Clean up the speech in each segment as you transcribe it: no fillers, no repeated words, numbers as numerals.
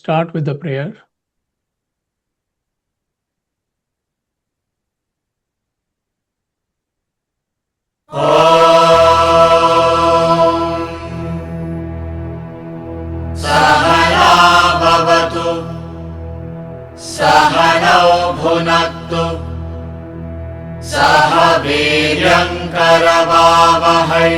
start with the prayer. सहना भवतु सहनौ भुनक्तु सह वीर्यङ्करवावहै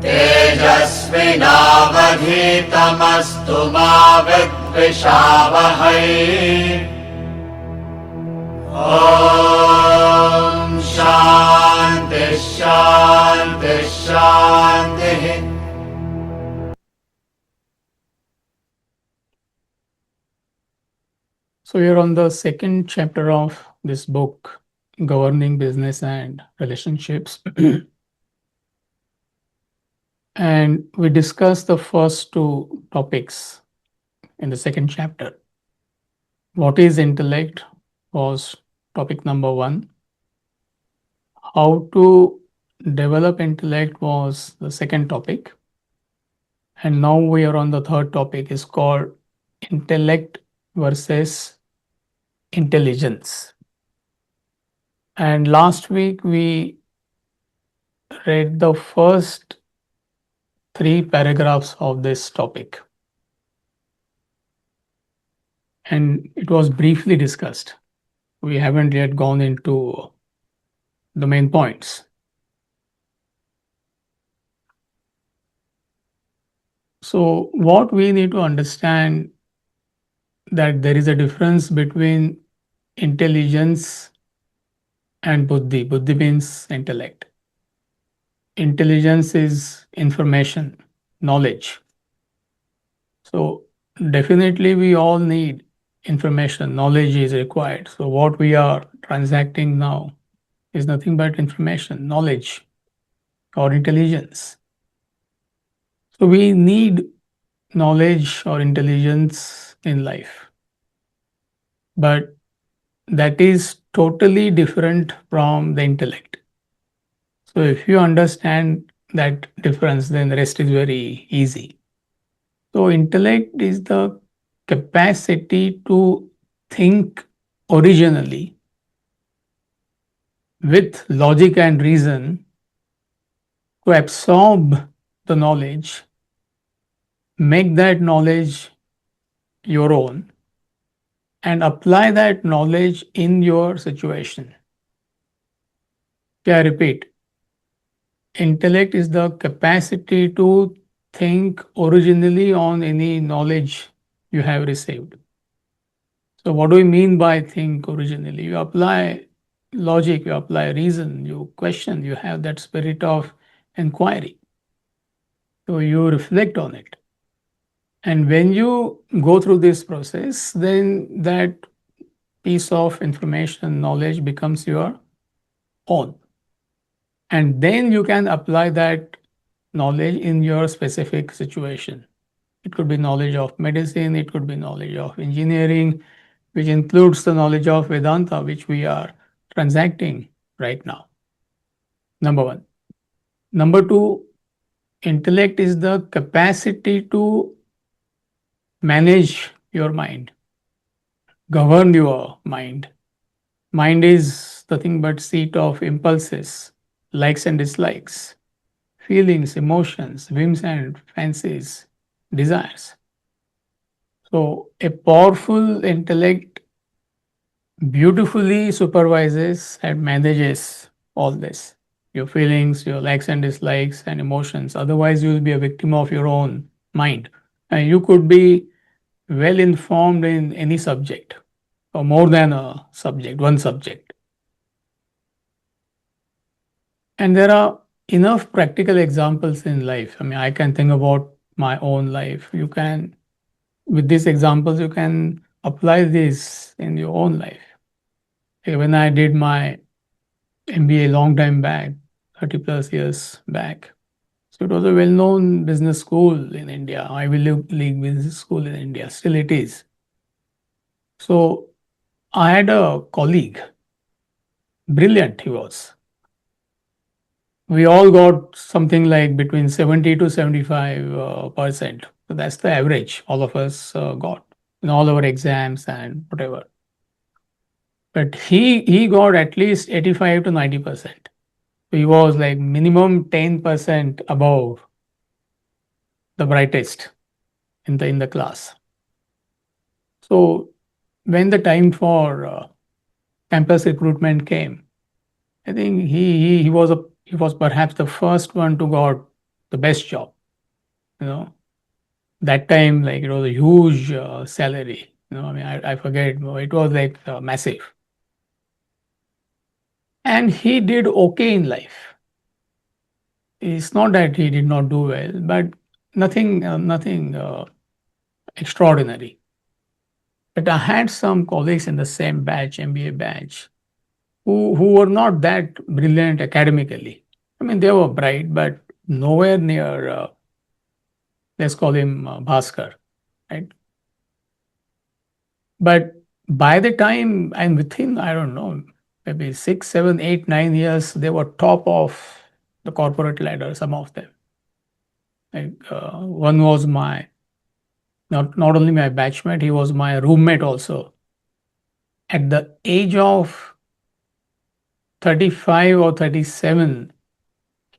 तेजस्विनावधीतमस्तु मा विद्विषावहै ॐ शान्ति शान्ति शान्तिः। So, you're on the second chapter of this book, Governing Business and Relationships. And we discussed the first two topics in the second chapter. What is intellect was topic number 1. How to develop intellect was the second topic. And now we are on the third topic, is called intellect versus intelligence. And last week we read the first 3 paragraphs of this topic. And it was briefly discussed. We haven't yet gone into the main points. So what we need to understand, that there is a difference between intelligence and buddhi. Buddhi means intellect. Intelligence is information, knowledge. So definitely we all need information, knowledge is required. So what we are transacting now is nothing but information, knowledge, or intelligence. So we need knowledge or intelligence in life. But that is totally different from the intellect. So if you understand that difference, then the rest is very easy. So intellect is the capacity to think originally with logic and reason, to absorb the knowledge, make that knowledge your own, and apply that knowledge in your situation. Okay, I repeat, intellect is the capacity to think originally on any knowledge you have received. So what do we mean by think originally? You apply logic, you apply reason, you question, you have that spirit of inquiry. So you reflect on it. And when you go through this process, then that piece of information, knowledge becomes your own. And then you can apply that knowledge in your specific situation. It could be knowledge of medicine, it could be knowledge of engineering, which includes the knowledge of Vedanta, which we are transacting right now. Number 1. Number 2, intellect is the capacity to manage your mind, govern your mind. Mind is nothing but seat of impulses, likes and dislikes, feelings, emotions, whims and fancies, desires. So a powerful intellect beautifully supervises and manages all this, your feelings, your likes and dislikes, and emotions. Otherwise, you will be a victim of your own mind. And you could be well informed in any subject, or more than a subject, one subject. And there are enough practical examples in life. I mean, I can think about my own life. You can, with these examples, you can apply this in your own life. When I did my MBA long time back, 30 plus years back, so it was a well-known business school in India, Ivy League business school in India. Still it is. So I had a colleague, brilliant he was, we all got something like between 70 to 75 percent. So that's the average all of us got in all our exams and whatever. But he got at least 85 to 90%. He was like minimum 10% above the brightest in the class. So when the time for campus recruitment came, I think he was perhaps the first one to got the best job. You know, that time like it was a huge salary. I mean, I forget. It was like massive, and he did okay in life. It's not that he did not do well, but nothing extraordinary. But I had some colleagues in the same batch, MBA batch, who were not that brilliant academically. I mean, they were bright, but nowhere near, let's call him Bhaskar, right? But by the time and within, I don't know, maybe 6, 7, 8, 9 years, they were top of the corporate ladder, some of them. Like one was my, not only my batchmate, he was my roommate also. At the age of 35 or 37,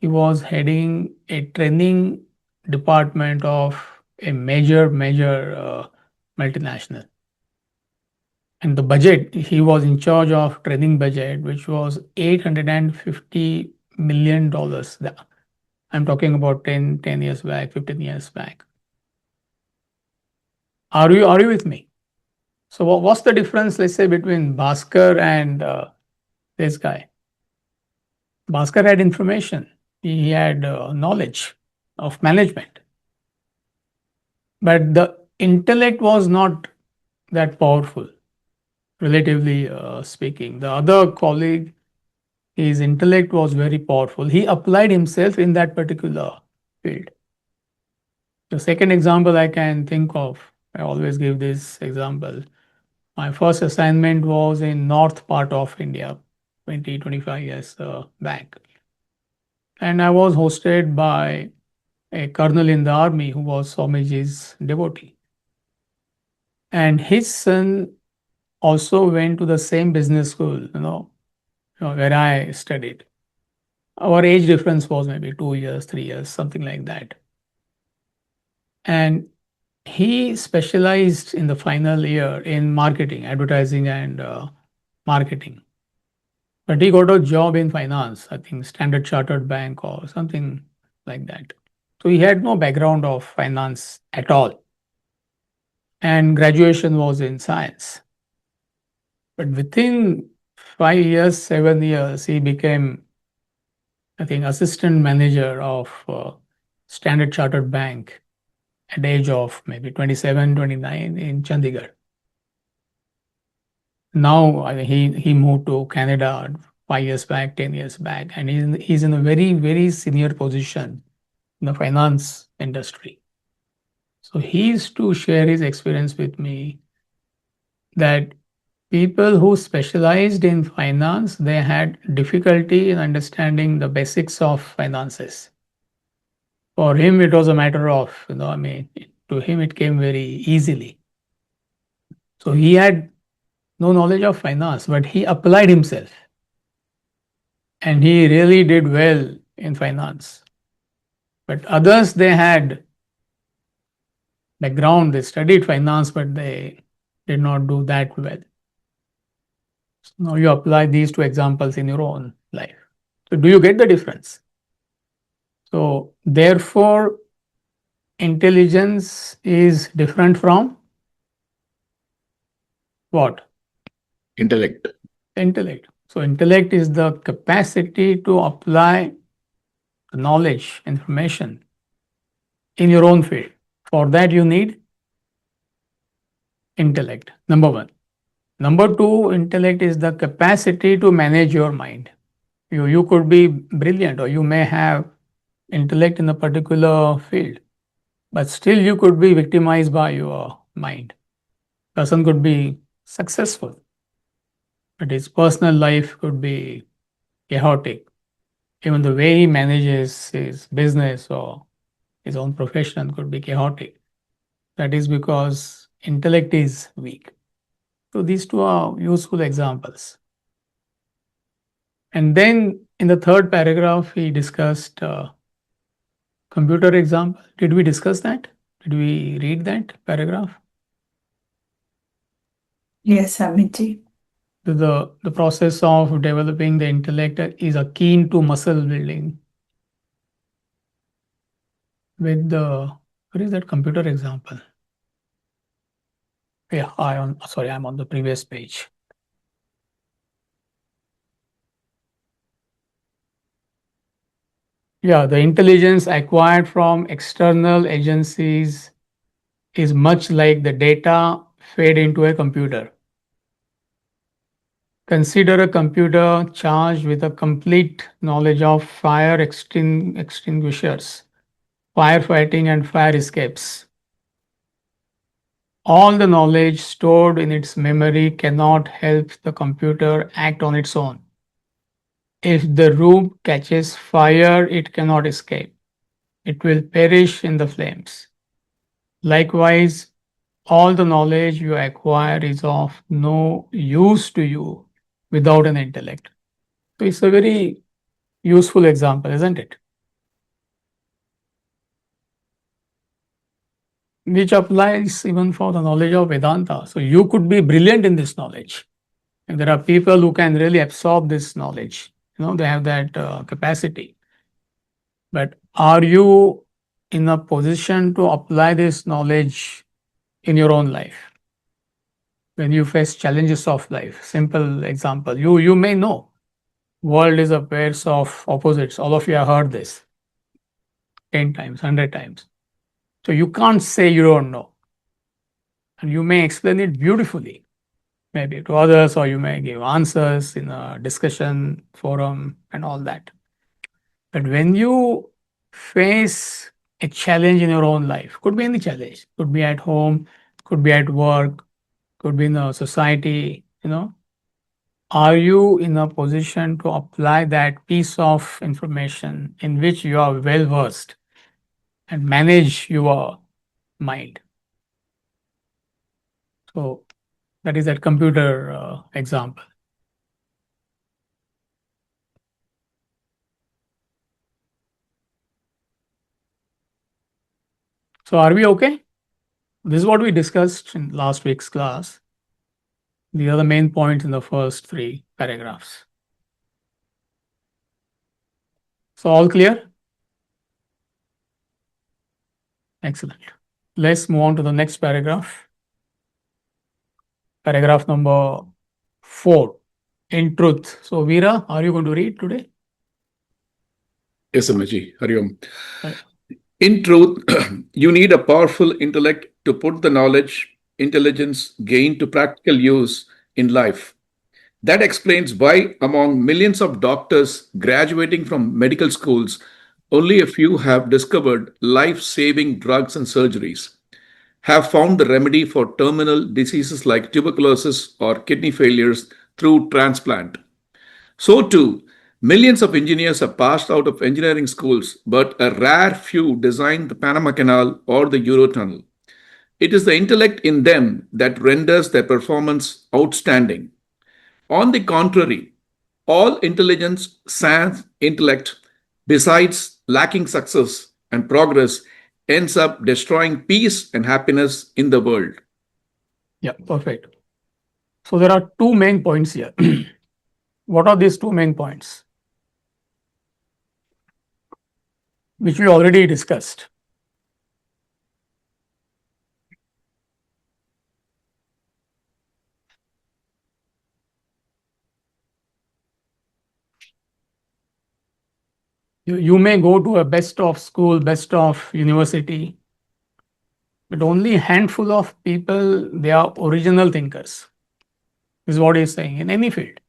he was heading a training department of a major multinational. And the budget, he was in charge of training budget, which was $850 million. I'm talking about 10 years back, 15 years back. Are you with me? So what's the difference, let's say, between Bhaskar and this guy? Bhaskar had information. He had knowledge of management, but the intellect was not that powerful, relatively speaking. The other colleague, his intellect was very powerful. He applied himself in that particular field. The second example I can think of, I always give this example. My first assignment was in north part of India, 20, 25 years back. And I was hosted by a colonel in the army who was Swamiji's devotee. And his son also went to the same business school, where I studied. Our age difference was maybe 2 years, 3 years, something like that. And he specialized in the final year in marketing, advertising, and marketing. But he got a job in finance, I think Standard Chartered Bank or something like that. So he had no background of finance at all. And graduation was in science. But within 5 years, 7 years, he became, I think, assistant manager of Standard Chartered Bank at the age of maybe 27, 29 in Chandigarh. Now I mean, he moved to Canada 5 years back, 10 years back, and he's in a very senior position in the finance industry. So he used to share his experience with me that people who specialized in finance, they had difficulty in understanding the basics of finances. For him, it was a matter of, I mean, to him it came very easily. So he had no knowledge of finance, but he applied himself and he really did well in finance. But others, they had background, they studied finance, but they did not do that well. So now you apply these two examples in your own life. So do you get the difference? So therefore, intelligence is different from what? Intellect. Intellect. So intellect is the capacity to apply knowledge, information in your own field. For that, you need intellect, number one. Number two, intellect is the capacity to manage your mind. You could be brilliant or you may have intellect in a particular field, but still you could be victimized by your mind. Person could be successful, but his personal life could be chaotic. Even the way he manages his business or his own profession could be chaotic. That is because intellect is weak. So these two are useful examples. And then in the third paragraph, he discussed computer example. Did we discuss that? Did we read that paragraph? Yes, Amitji. The process of developing the intellect is akin to muscle building with the what is that computer example? Yeah, I'm on the previous page. Yeah, the intelligence acquired from external agencies is much like the data fed into a computer. Consider a computer charged with a complete knowledge of fire extinguishers, firefighting, and fire escapes. All the knowledge stored in its memory cannot help the computer act on its own. If the room catches fire, it cannot escape. It will perish in the flames. Likewise, all the knowledge you acquire is of no use to you without an intellect. So it's a very useful example, isn't it? Which applies even for the knowledge of Vedanta. So you could be brilliant in this knowledge. And there are people who can really absorb this knowledge. They have that capacity. But are you in a position to apply this knowledge in your own life? When you face challenges of life, simple example, you may know world is a pairs of opposites. All of you have heard this 10 times, 100 times. So you can't say you don't know. And you may explain it beautifully, maybe to others, or you may give answers in a discussion forum and all that. But when you face a challenge in your own life, could be any challenge, could be at home, could be at work, could be in a society, are you in a position to apply that piece of information in which you are well versed and manage your mind? So that is that computer example. So are we okay? This is what we discussed in last week's class. These are the main points in the first three paragraphs. So all clear? Excellent. Let's move on to the next paragraph. Paragraph number 4. In truth. So Veera, are you going to read today? Yes, Amaji. Hari Om. Right. In truth, you need a powerful intellect to put the knowledge, intelligence gained to practical use in life. That explains why, among millions of doctors graduating from medical schools, only a few have discovered life saving drugs and surgeries, have found the remedy for terminal diseases like tuberculosis or kidney failures through transplant. So, too, millions of engineers have passed out of engineering schools, but a rare few designed the Panama Canal or the Eurotunnel. It is the intellect in them that renders their performance outstanding. On the contrary, all intelligence sans intellect, besides lacking success and progress, ends up destroying peace and happiness in the world. Yeah, perfect. So there are two main points here. What are these two main points? Which we already discussed. You may go to a best of school, best of university, but only a handful of people, they are original thinkers. This is what he's saying in any field.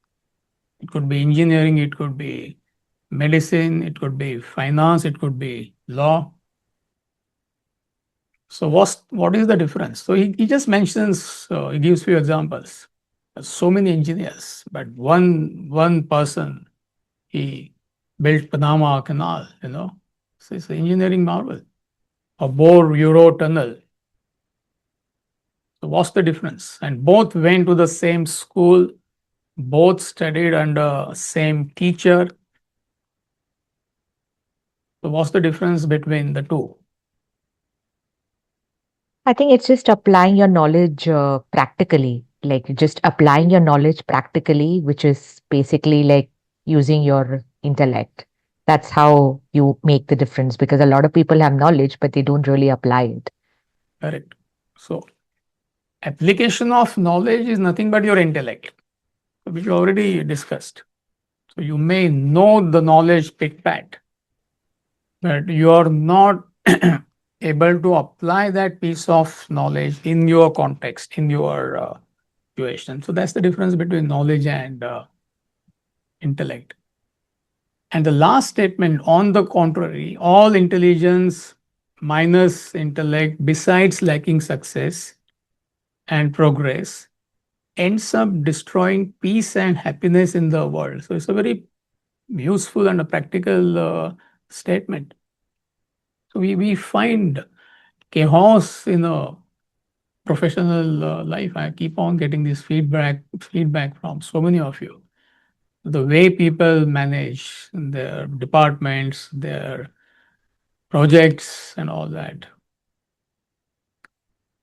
It could be engineering, it could be medicine, it could be finance, it could be law. So what is the difference? So he just mentions, he gives few examples. So many engineers, but one person, he built Panama Canal, you know. So it's an engineering marvel. A Bore Euro tunnel. So what's the difference? And both went to the same school, both studied under same teacher. So what's the difference between the two? I think it's just applying your knowledge practically, like just applying your knowledge practically, which is basically like using your intellect. That's how you make the difference because a lot of people have knowledge, but they don't really apply it. Correct. So application of knowledge is nothing but your intellect, which we already discussed. So you may know the knowledge pit pat, but you are not able to apply that piece of knowledge in your context, in your situation. So that's the difference between knowledge and intellect. And the last statement, on the contrary, all intelligence minus intellect, besides lacking success and progress, ends up destroying peace and happiness in the world. So it's a very useful and a practical statement. So we find chaos in a professional life. I keep on getting this feedback from so many of you. The way people manage their departments, their projects, and all that.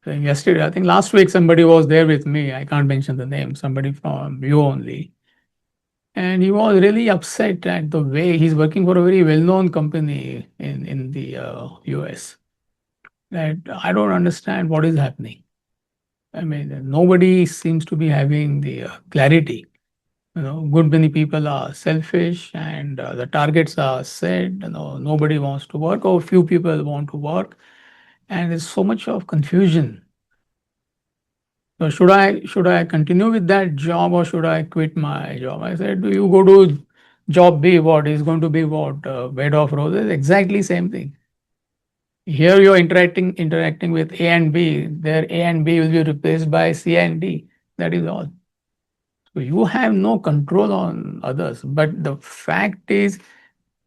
So yesterday, I think last week, somebody was there with me. I can't mention the name. Somebody from you only, and he was really upset at the way he's working for a very well-known company in the US. That I don't understand what is happening. I mean, nobody seems to be having the clarity. You know, good many people are selfish, and the targets are set. You know, nobody wants to work, or few people want to work, and there's so much of confusion. So should I continue with that job or should I quit my job? I said, do you go to job B? What is going to be what bed of roses? Exactly same thing. Here you're interacting with A and B. There A and B will be replaced by C and D. That is all. So you have no control on others. But the fact is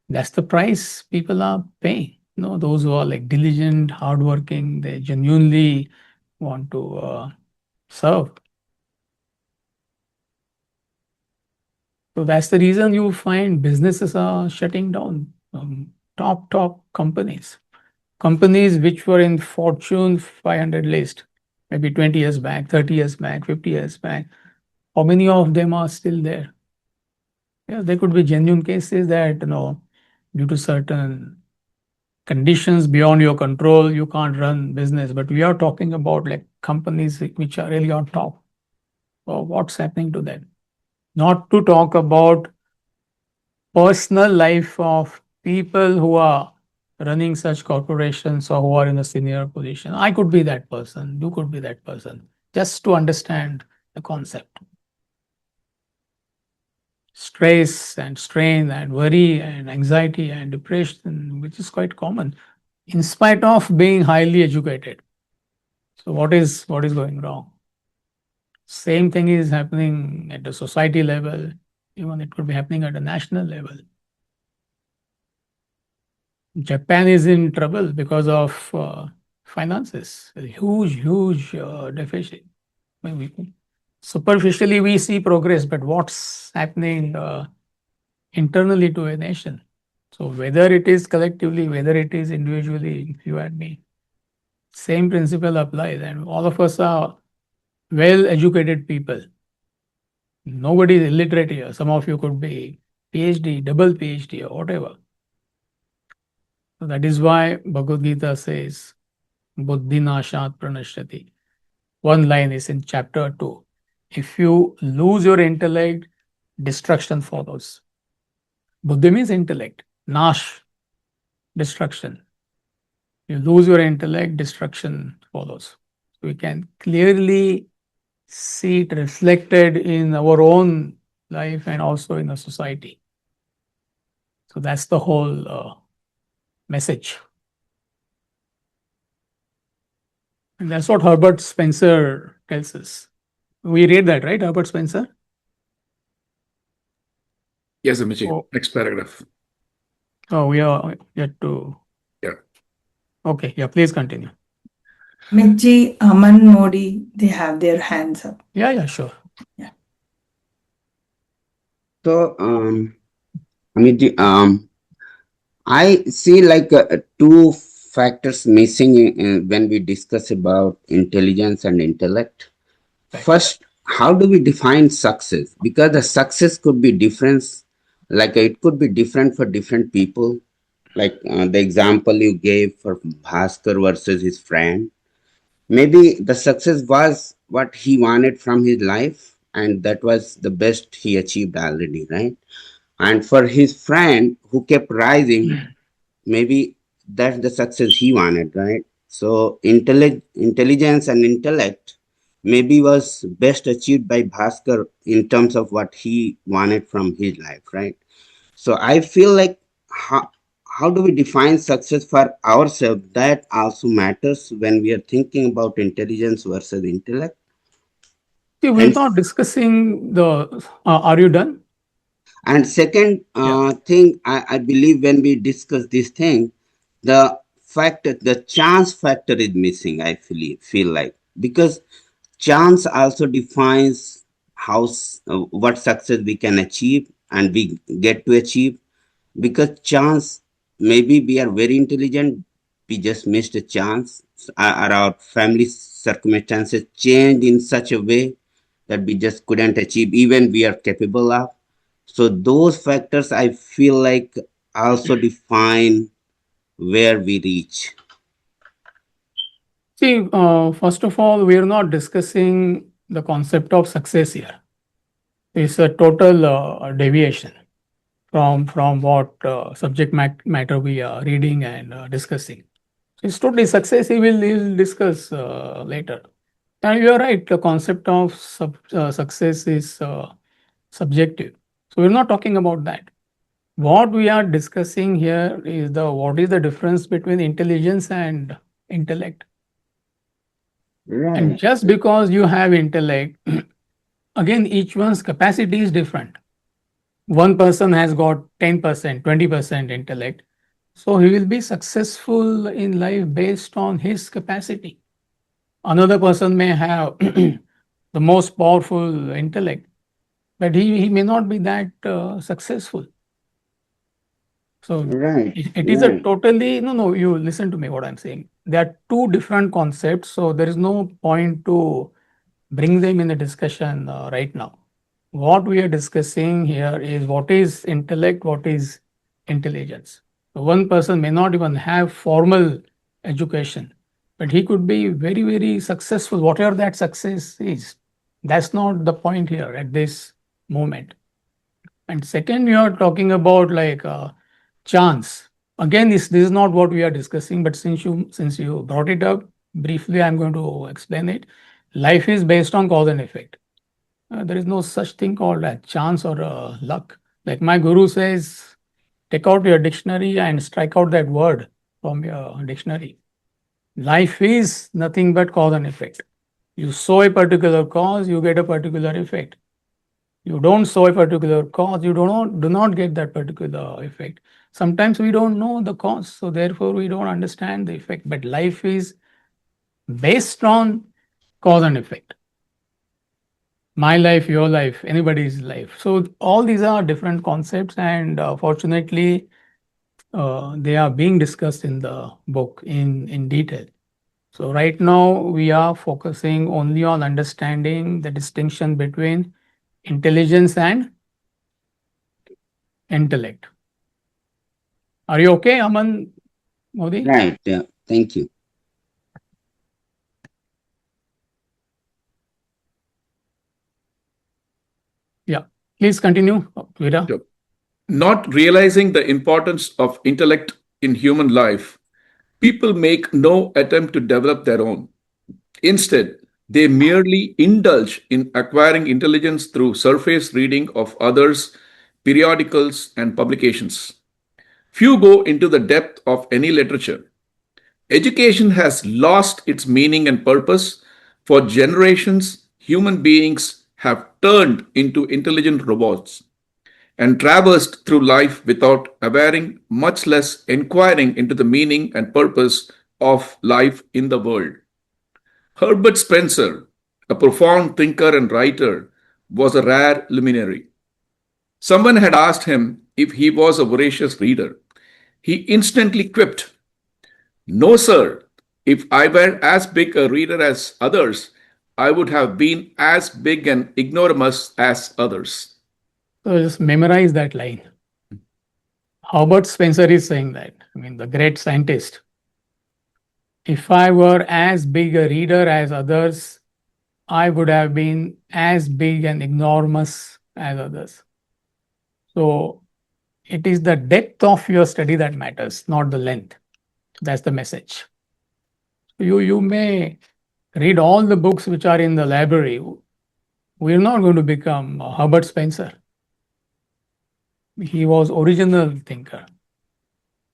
that's the price people are paying. You know, those who are like diligent, hardworking, they genuinely want to serve. So that's the reason you find businesses are shutting down. Top companies, companies which were in Fortune 500 list, maybe 20 years back, 30 years back, 50 years back. How many of them are still there? Yeah, there could be genuine cases that due to certain conditions beyond your control, you can't run business. But we are talking about like companies which are really on top. So what's happening to them? Not to talk about personal life of people who are running such corporations or who are in a senior position. I could be that person. You could be that person. Just to understand the concept. Stress and strain and worry and anxiety and depression, which is quite common, in spite of being highly educated. So what is going wrong? Same thing is happening at the society level. Even it could be happening at a national level. Japan is in trouble because of finances, a huge deficit. Superficially, we see progress, but what's happening internally to a nation? So, whether it is collectively, whether it is individually, you and me, same principle applies, and all of us are well educated people. Nobody is illiterate here. Some of you could be PhD, double PhD, or whatever. So that is why Bhagavad Gita says, Buddhi nashat pranashyati. One line is in chapter 2. If you lose your intellect, destruction follows. Buddhi means intellect. Nash, destruction. You lose your intellect, destruction follows. So we can clearly see it reflected in our own life and also in the society. So that's the whole message. And that's what Herbert Spencer tells us. We read that, right, Herbert Spencer? Yes, Amici. Oh, Next paragraph. Oh, we are yet to. Yeah. Okay, yeah, please continue. Mirji, Aman, Modi, they have their hands up. Yeah, yeah, sure. Yeah. So, Amit, I see like two factors missing when we discuss about intelligence and intellect. Right. First, how do we define success? Because the success could be different, like it could be different for different people. Like the example you gave for Bhaskar versus his friend. Maybe the success was what he wanted from his life, and that was the best he achieved already, right? And for his friend who kept rising, maybe that's the success he wanted, right? So intelligence and intellect maybe was best achieved by Bhaskar in terms of what he wanted from his life, right? So I feel like how do we define success for ourselves? That also matters when we are thinking about intelligence versus intellect. See, we're And not discussing the. Are you done? second Yeah. thing, I believe when we discuss this thing, the factor, the chance factor is missing. I feel like because chance also defines what success we can achieve and we get to achieve. Because chance, maybe we are very intelligent, we just missed a chance, or our family circumstances changed in such a way that we just couldn't achieve even we are capable of. So those factors I feel like also define where we reach. See, first of all, we are not discussing the concept of success here. It's a total deviation from what subject matter we are reading and discussing. It's totally success. He will discuss later. And you are right. The concept of success is subjective. So we're not talking about that. What we are discussing here is the what is the difference between intelligence and intellect. And Right, just because you have intellect, again, each one's capacity is different. One person has got 10%, 20% intellect. So he will be successful in life based on his capacity. Another person may have the most powerful intellect, but he may not be that successful. So right, it is a right, totally no, no. You listen to me. What I'm saying. There are two different concepts. So there is no point to bring them in a discussion right now. What we are discussing here is what is intellect, what is intelligence. So one person may not even have formal education, but he could be very, very successful, whatever that success is. That's not the point here at this moment. And second, you are talking about like chance. Again, this is not what we are discussing, but since you brought it up briefly, I'm going to explain it. Life is based on cause and effect. There is no such thing called a chance or a luck. Like my guru says, take out your dictionary and strike out that word from your dictionary. Life is nothing but cause and effect. You sow a particular cause, you get a particular effect. You don't sow a particular cause, you do not get that particular effect. Sometimes we don't know the cause, so therefore we don't understand the effect. But life is based on cause and effect. My life, your life, anybody's life. So all these are different concepts, and fortunately, they are being discussed in the book in detail. So right now we are focusing only on understanding the distinction between intelligence and intellect. Are you okay, Aman Modi? right. Yeah. Thank you. Yeah. Please continue, Veera. So, not realizing the importance of intellect in human life, people make no attempt to develop their own. Instead, they merely indulge in acquiring intelligence through surface reading of others, periodicals, and publications. Few go into the depth of any literature. Education has lost its meaning and purpose. For generations, human beings have turned into intelligent robots. and traversed through life without awareing, much less inquiring into the meaning and purpose of life in the world. Herbert Spencer, a profound thinker and writer, was a rare luminary. Someone had asked him if he was a voracious reader. He instantly quipped, "No, sir. If I were as big a reader as others, I would have been as big and ignoramus as others." So just memorize that line. Herbert Spencer is saying that. I mean, the great scientist. If I were as big a reader as others, I would have been as big and enormous as others. So it is the depth of your study that matters, not the length. That's the message. You may read all the books which are in the library. We're not going to become Herbert Spencer. He was original thinker.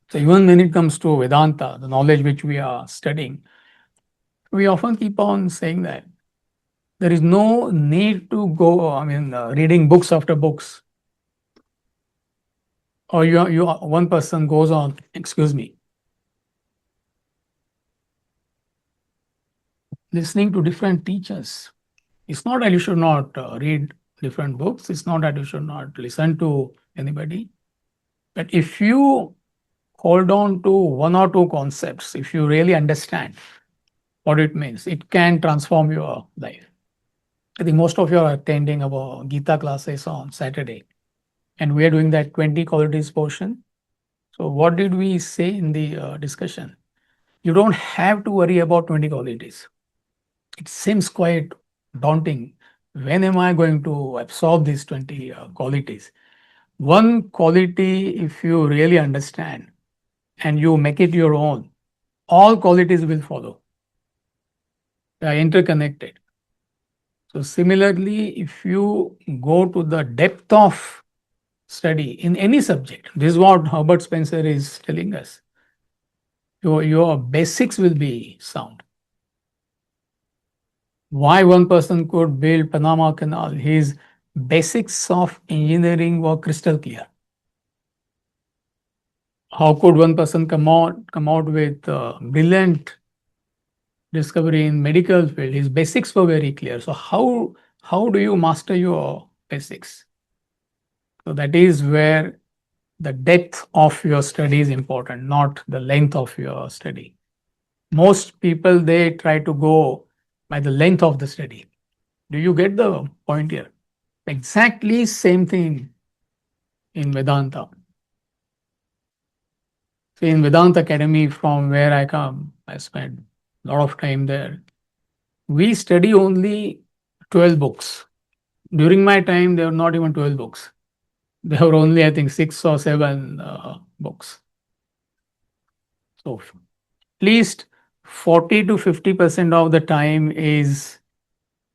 So even when it comes to Vedanta, the knowledge which we are studying, we often keep on saying that there is no need to go, reading books after books. Or one person goes on, excuse me, listening to different teachers. It's not that you should not read different books. It's not that you should not listen to anybody. But if you hold on to one or two concepts, if you really understand what it means, it can transform your life. I think most of you are attending our Gita classes on Saturday, and we are doing that 20 qualities portion. So, what did we say in the discussion? You don't have to worry about 20 qualities. It seems quite daunting. When am I going to absorb these 20 qualities? One quality, if you really understand and you make it your own, all qualities will follow. They are interconnected. So, similarly, if you go to the depth of study in any subject, this is what Herbert Spencer is telling us. Your basics will be sound. Why one person could build Panama Canal, his basics of engineering were crystal clear. How could one person come out with brilliant discovery in medical field? His basics were very clear. So how do you master your basics? So that is where the depth of your study is important, not the length of your study. Most people, they try to go by the length of the study. Do you get the point here? Exactly same thing in Vedanta. See, in Vedanta Academy, from where I come, I spent a lot of time there. We study only 12 books. During my time, there were not even 12 books. There were only, I think, 6 or 7 books. So, at least 40 to 50% of the time is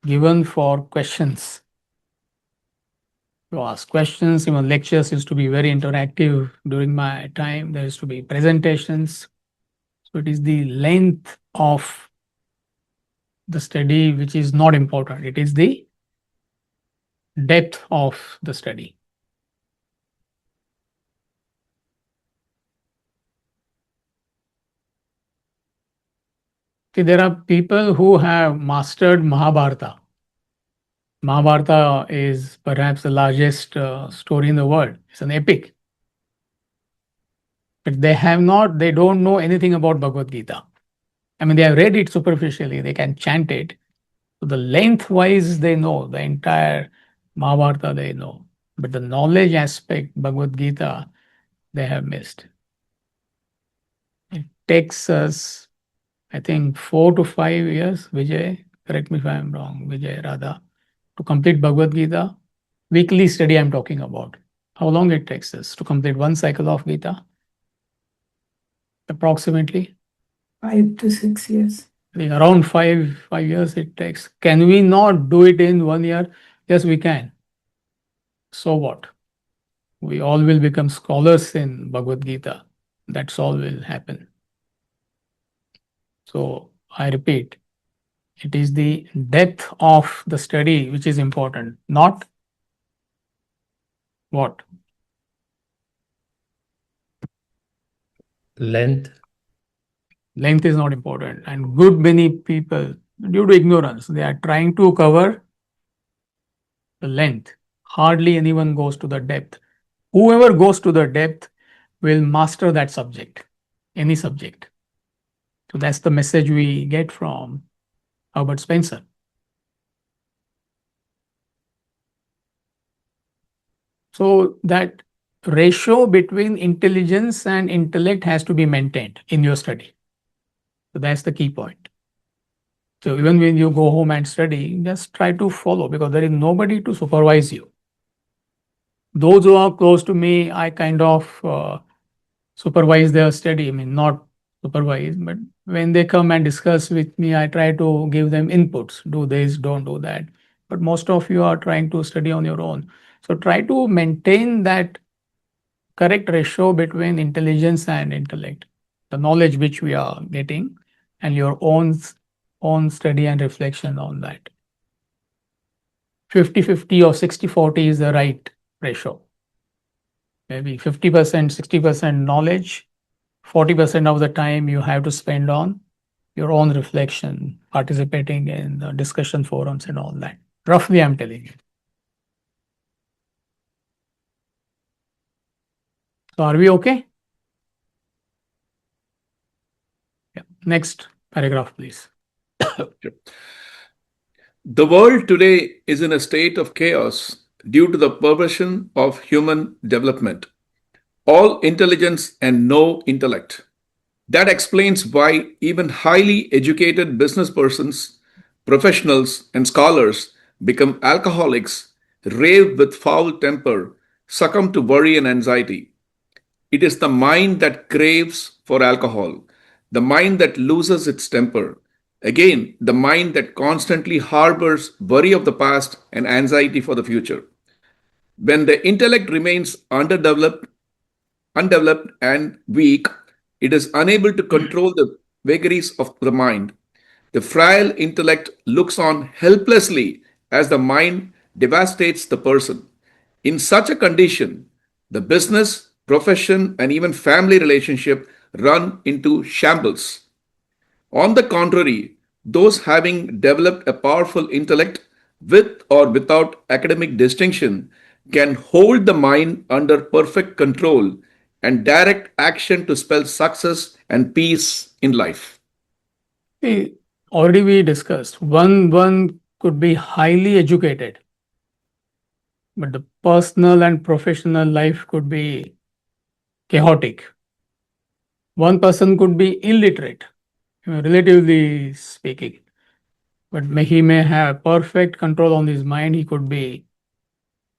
given for questions. You ask questions, even lectures used to be very interactive during my time. There used to be presentations. So, it is the length of the study which is not important. It is the depth of the study. See, there are people who have mastered Mahabharata. Mahabharata is perhaps the largest story in the world. It's an epic. But they don't know anything about Bhagavad Gita. I mean, they have read it superficially, they can chant it. So the lengthwise they know, the entire Mahabharata they know. But the knowledge aspect, Bhagavad Gita, they have missed. It takes us, I think, 4 to 5 years, Vijay, correct me if I am wrong, Vijay, Radha, to complete Bhagavad Gita. Weekly study I'm talking about. How long it takes us to complete one cycle of Gita? Approximately 5 to 6 years. I think around 5 years it takes. Can we not do it in 1 year? Yes, we can. So what? We all will become scholars in Bhagavad Gita. That's all will happen. So I repeat, it is the depth of the study which is important, not What? Length. Length is not important. And good many people, due to ignorance, they are trying to cover the length. Hardly anyone goes to the depth. Whoever goes to the depth will master that subject, any subject. So that's the message we get from Herbert Spencer. So that ratio between intelligence and intellect has to be maintained in your study. So that's the key point. So even when you go home and study, just try to follow because there is nobody to supervise you. Those who are close to me, I kind of supervise their study. I mean, not supervise, but when they come and discuss with me, I try to give them inputs. Do this, don't do that. But most of you are trying to study on your own. So try to maintain that correct ratio between intelligence and intellect, the knowledge which we are getting, and your own study and reflection on that. 50-50 or 60-40 is the right ratio. Maybe 50%, 60% knowledge, 40% of the time you have to spend on your own reflection, participating in the discussion forums and all that. Roughly, I'm telling you. So, are we okay? Yeah. Next paragraph, please. The world today is in a state of chaos due to the perversion of human development. All intelligence and no intellect. That explains why even highly educated business persons, professionals, and scholars become alcoholics, rave with foul temper, succumb to worry and anxiety. It is the mind that craves for alcohol, the mind that loses its temper. Again, the mind that constantly harbors worry of the past and anxiety for the future. When the intellect remains undeveloped and weak, it is unable to control the vagaries of the mind. The frail intellect looks on helplessly as the mind devastates the person. In such a condition, the business, profession, and even family relationship run into shambles. On the contrary, those having developed a powerful intellect with or without academic distinction can hold the mind under perfect control and direct action to spell success and peace in life. See, already we discussed one could be highly educated, but the personal and professional life could be chaotic. One person could be illiterate, relatively speaking, but he may have perfect control on his mind. He could be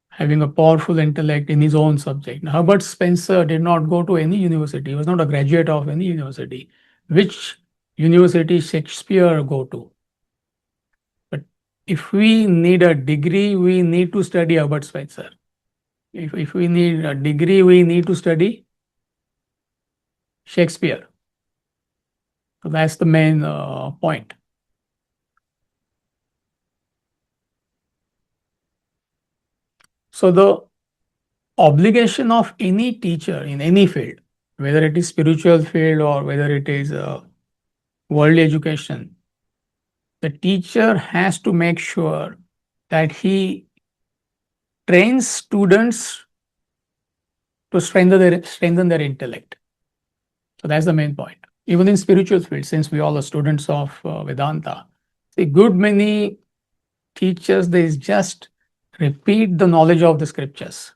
having a powerful intellect in his own subject. Now, Herbert Spencer did not go to any university. He was not a graduate of any university. Which university Shakespeare go to? But if we need a degree, we need to study Herbert Spencer. If we need a degree, we need to study Shakespeare. So that's the main point. So the obligation of any teacher in any field, whether it is spiritual field or whether it is worldly education, the teacher has to make sure that he trains students to strengthen their intellect. So that's the main point. Even in spiritual field, since we all are students of Vedanta, a good many teachers, they just repeat the knowledge of the scriptures.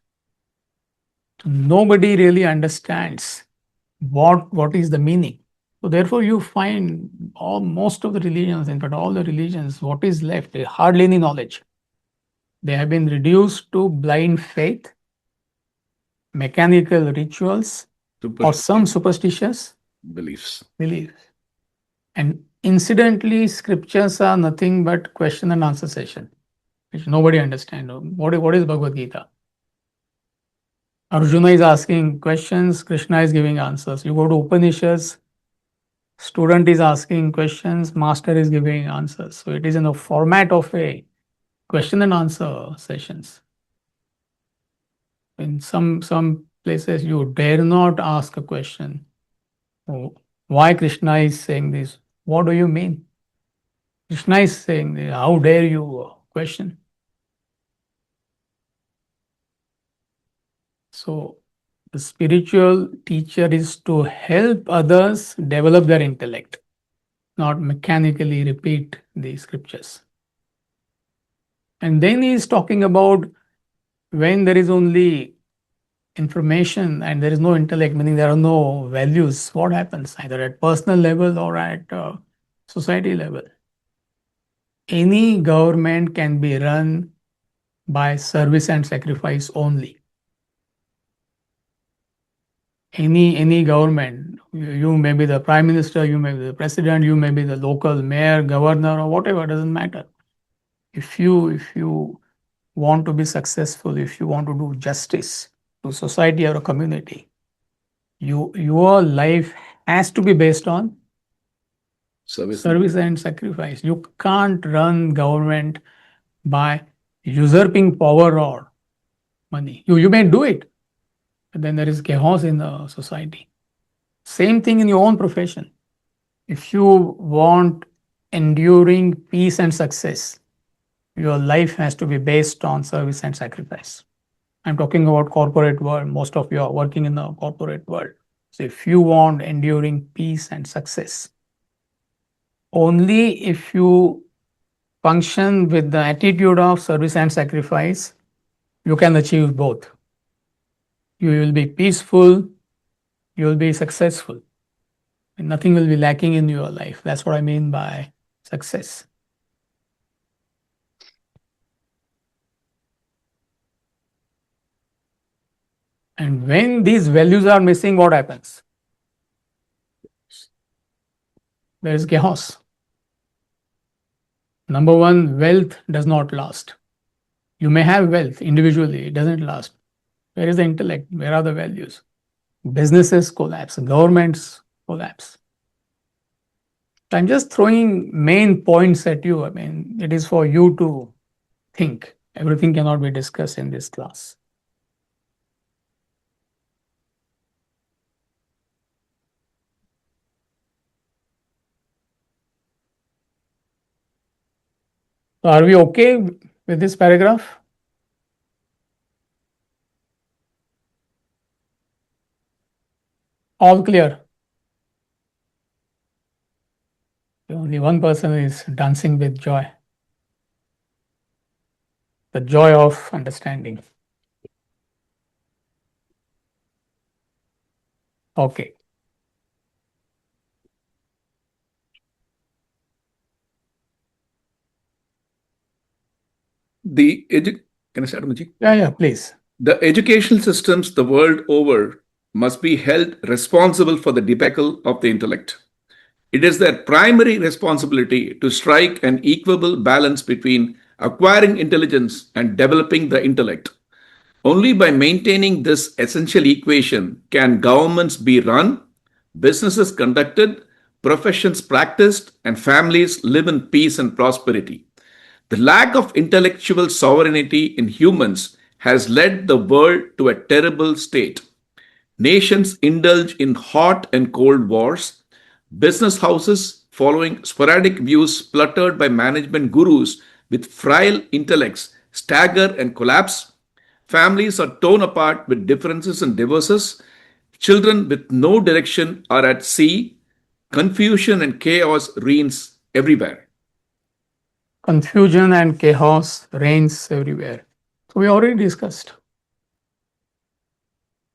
Nobody really understands what is the meaning. So therefore, you find most of the religions, in fact, all the religions, what is left? Hardly any knowledge. They have been reduced to blind faith, mechanical rituals, or some superstitious beliefs. And incidentally, scriptures are nothing but question and answer session, which nobody understands. What is Bhagavad Gita? Arjuna is asking questions, Krishna is giving answers. You go to Upanishads, student is asking questions, master is giving answers. So it is in the format of a question and answer sessions. In some places, you dare not ask a question. Oh, why Krishna is saying this? What do you mean? Krishna is saying, how dare you question? So, the spiritual teacher is to help others develop their intellect, not mechanically repeat the scriptures. And then he is talking about when there is only information and there is no intellect, meaning there are no values, what happens either at personal level or at society level? Any government can be run by service and sacrifice only. Any government, you may be the prime minister, you may be the president, you may be the local mayor, governor, or whatever, doesn't matter. If you want to be successful, if you want to do justice to society or a community, your life has to be based on service and sacrifice. You can't run government by usurping power or money. You may do it, but then there is chaos in the society. Same thing in your own profession. If you want enduring peace and success, your life has to be based on service and sacrifice. I'm talking about corporate world. Most of you are working in the corporate world. So if you want enduring peace and success, only if you function with the attitude of service and sacrifice, you can achieve both. You will be peaceful, you will be successful, and nothing will be lacking in your life. That's what I mean by success. And when these values are missing, what happens? There is chaos. Number one, wealth does not last. You may have wealth individually, it doesn't last. Where is the intellect? Where are the values? Businesses collapse, governments collapse. I'm just throwing main points at you. I mean, it is for you to think. Everything cannot be discussed in this class. So are we okay with this paragraph? All clear? Only one person is dancing with joy. The joy of understanding. Okay. Can I start, Anuji? Yeah, please. The educational systems the world over must be held responsible for the debacle of the intellect. It is their primary responsibility to strike an equable balance between acquiring intelligence and developing the intellect. Only by maintaining this essential equation can governments be run, businesses conducted, professions practiced, and families live in peace and prosperity. The lack of intellectual sovereignty in humans has led the world to a terrible state. Nations indulge in hot and cold wars. Business houses, following sporadic views spluttered by management gurus with frail intellects, stagger and collapse. Families are torn apart with differences and divorces. Children with no direction are at sea. Confusion and chaos reigns everywhere. Confusion and chaos reigns everywhere. So we already discussed.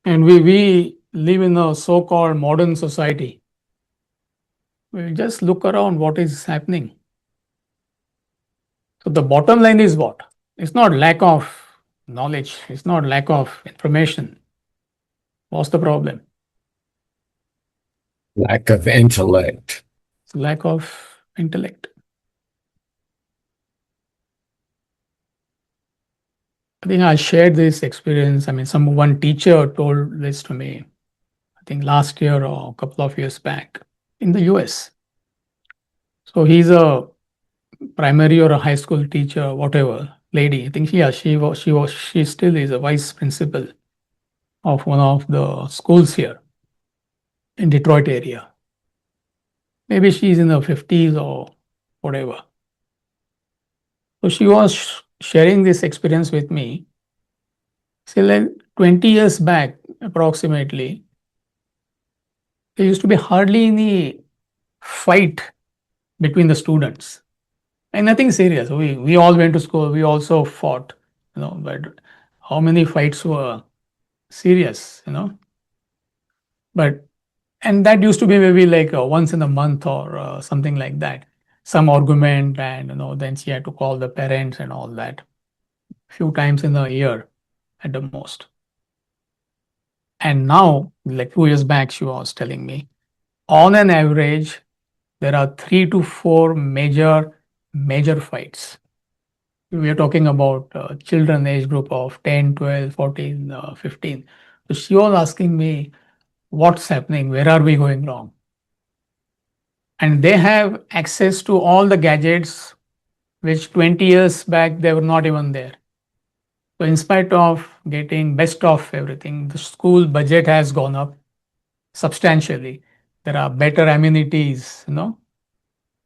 And we live in a so-called modern society. We just look around what is happening. So the bottom line is what? It's not lack of knowledge. It's not lack of information. What's the problem? Lack of intellect. It's lack of intellect. I think I shared this experience. I mean, one teacher told this to me, I think last year or a couple of years back in the US. So he's a primary or a high school teacher, whatever, lady. I think she still is a vice principal of one of the schools here in Detroit area. Maybe she's in her 50s or whatever. So she was sharing this experience with me. Say like 20 years back, approximately, there used to be hardly any fight between the students and nothing serious. We all went to school. We also fought, but how many fights were serious? But and that used to be maybe like once in a month or something like that, some argument, and then she had to call the parents and all that, few times in a year at the most. And now, like 2 years back, she was telling me, on an average, there are 3 to 4 major fights. We are talking about children age group of 10, 12, 14, 15. So she was asking me, what's happening? Where are we going wrong? And they have access to all the gadgets which 20 years back they were not even there. So in spite of getting best of everything, the school budget has gone up substantially. There are better amenities. So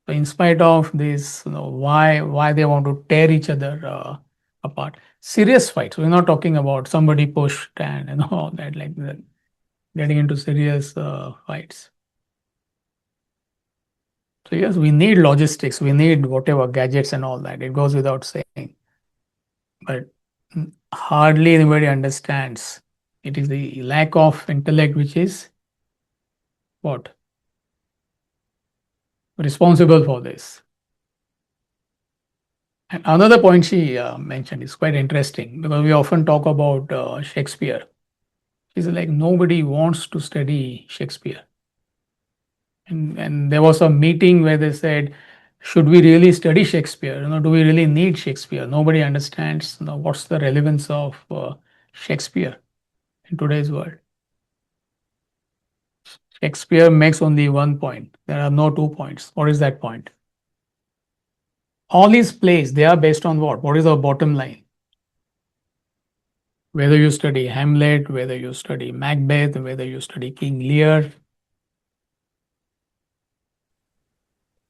in spite of this, why they want to tear each other apart? Serious fights. We're not talking about somebody pushed and all that, like that, getting into serious fights. So yes, we need logistics. We need whatever gadgets and all that. It goes without saying. But hardly anybody understands. It is the lack of intellect which is what? Responsible for this. And another point she mentioned is quite interesting because we often talk about Shakespeare. She said, like, nobody wants to study Shakespeare. And there was a meeting where they said, should we really study Shakespeare? Do we really need Shakespeare? Nobody understands what's the relevance of Shakespeare in today's world. Shakespeare makes only one point. There are no 2 points. What is that point? All these plays, they are based on what? What is the bottom line? Whether you study Hamlet, whether you study Macbeth, whether you study King Lear,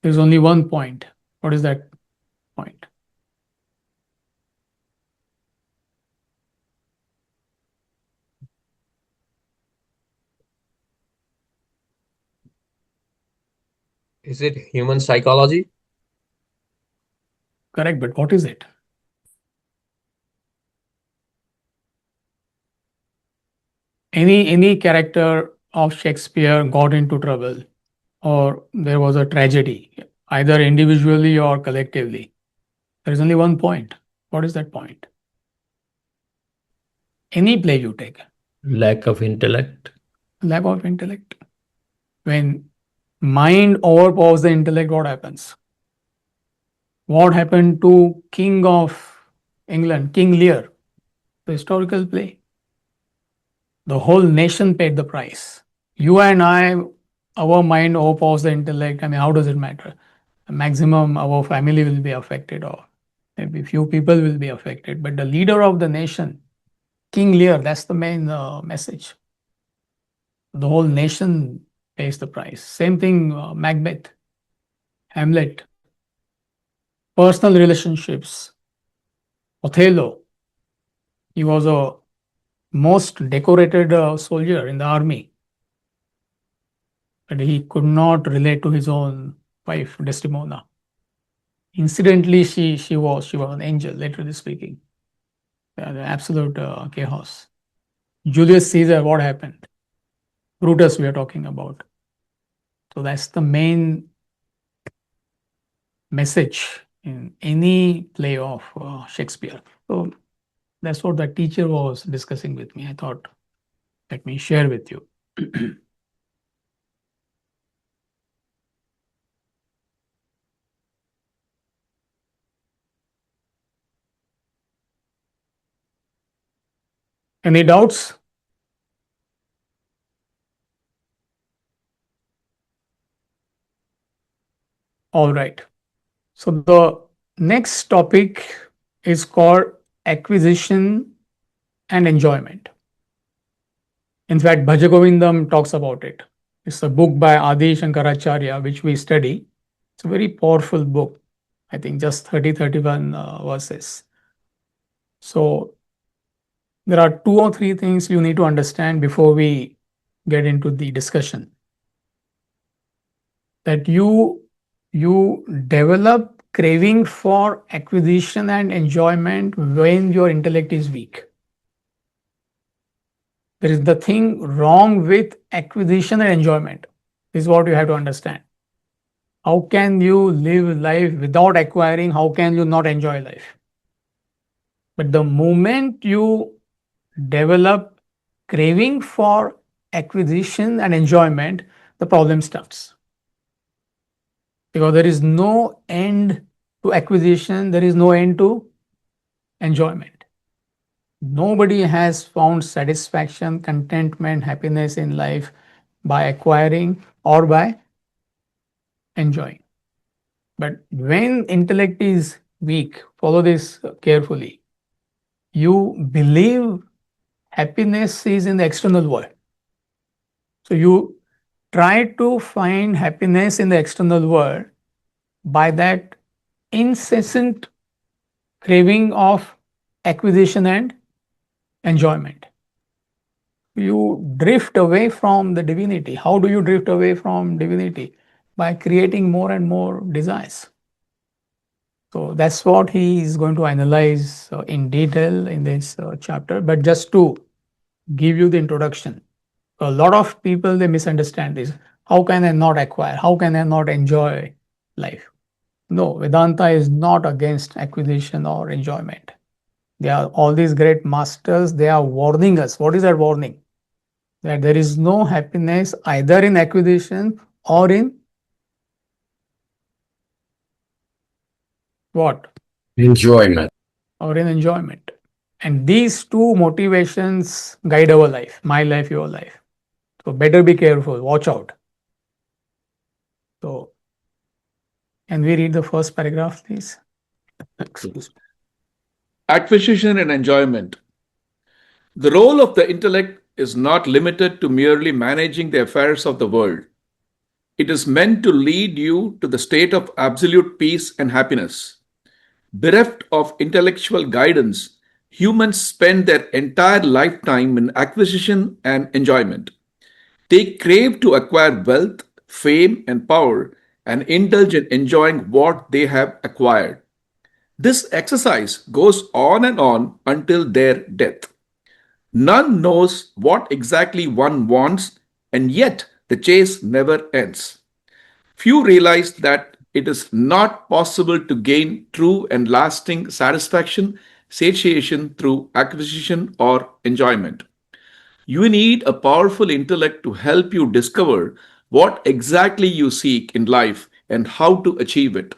there's only one point. What is that point? Is it human psychology? Correct, but what is it? Any character of Shakespeare got into trouble or there was a tragedy, either individually or collectively. There is only one point. What is that point? Any play you take. Lack of intellect. Lack of intellect. When mind overpowers the intellect, what happens? What happened to King of England, King Lear, the historical play? The whole nation paid the price. You and I, our mind overpowers the intellect. I mean, how does it matter? The maximum our family will be affected, or maybe few people will be affected. But the leader of the nation, King Lear, that's the main message. The whole nation pays the price. Same thing, Macbeth, Hamlet, personal relationships, Othello. He was a most decorated soldier in the army, but he could not relate to his own wife, Desdemona. Incidentally, she was an angel, literally speaking. The absolute chaos. Julius Caesar, what happened? Brutus, we are talking about. So that's the main message in any play of Shakespeare. So that's what the teacher was discussing with me. I thought, let me share with you. Any doubts? All right. So the next topic is called acquisition and enjoyment. In fact, Bhajagovindam talks about it. It's a book by Adi Shankaracharya, which we study. It's a very powerful book. I think just 31 verses. So there are two or three things you need to understand before we get into the discussion. That you develop craving for acquisition and enjoyment when your intellect is weak. There is nothing wrong with acquisition and enjoyment. This is what you have to understand. How can you live life without acquiring? How can you not enjoy life? But the moment you develop craving for acquisition and enjoyment, the problem starts. Because there is no end to acquisition, there is no end to enjoyment. Nobody has found satisfaction, contentment, happiness in life by acquiring or by enjoying. But when intellect is weak, follow this carefully. You believe happiness is in the external world. So you try to find happiness in the external world by that incessant craving of acquisition and enjoyment. You drift away from the divinity. How do you drift away from divinity? By creating more and more desires. So that's what he is going to analyze in detail in this chapter. But just to give you the introduction, a lot of people they misunderstand this. How can I not acquire? How can I not enjoy life? No, Vedanta is not against acquisition or enjoyment. They are all these great masters, they are warning us. What is that warning? That there is no happiness either in acquisition or in what? Enjoyment. Or in enjoyment. And these two motivations guide our life, my life, your life. So better be careful, watch out. So, can we read the first paragraph, please? Excuse me. Acquisition and enjoyment. The role of the intellect is not limited to merely managing the affairs of the world. It is meant to lead you to the state of absolute peace and happiness. Bereft of intellectual guidance, humans spend their entire lifetime in acquisition and enjoyment. They crave to acquire wealth, fame, and power and indulge in enjoying what they have acquired. This exercise goes on and on until their death. None knows what exactly one wants, and yet the chase never ends. Few realize that it is not possible to gain true and lasting satisfaction, satiation through acquisition or enjoyment. You need a powerful intellect to help you discover what exactly you seek in life and how to achieve it.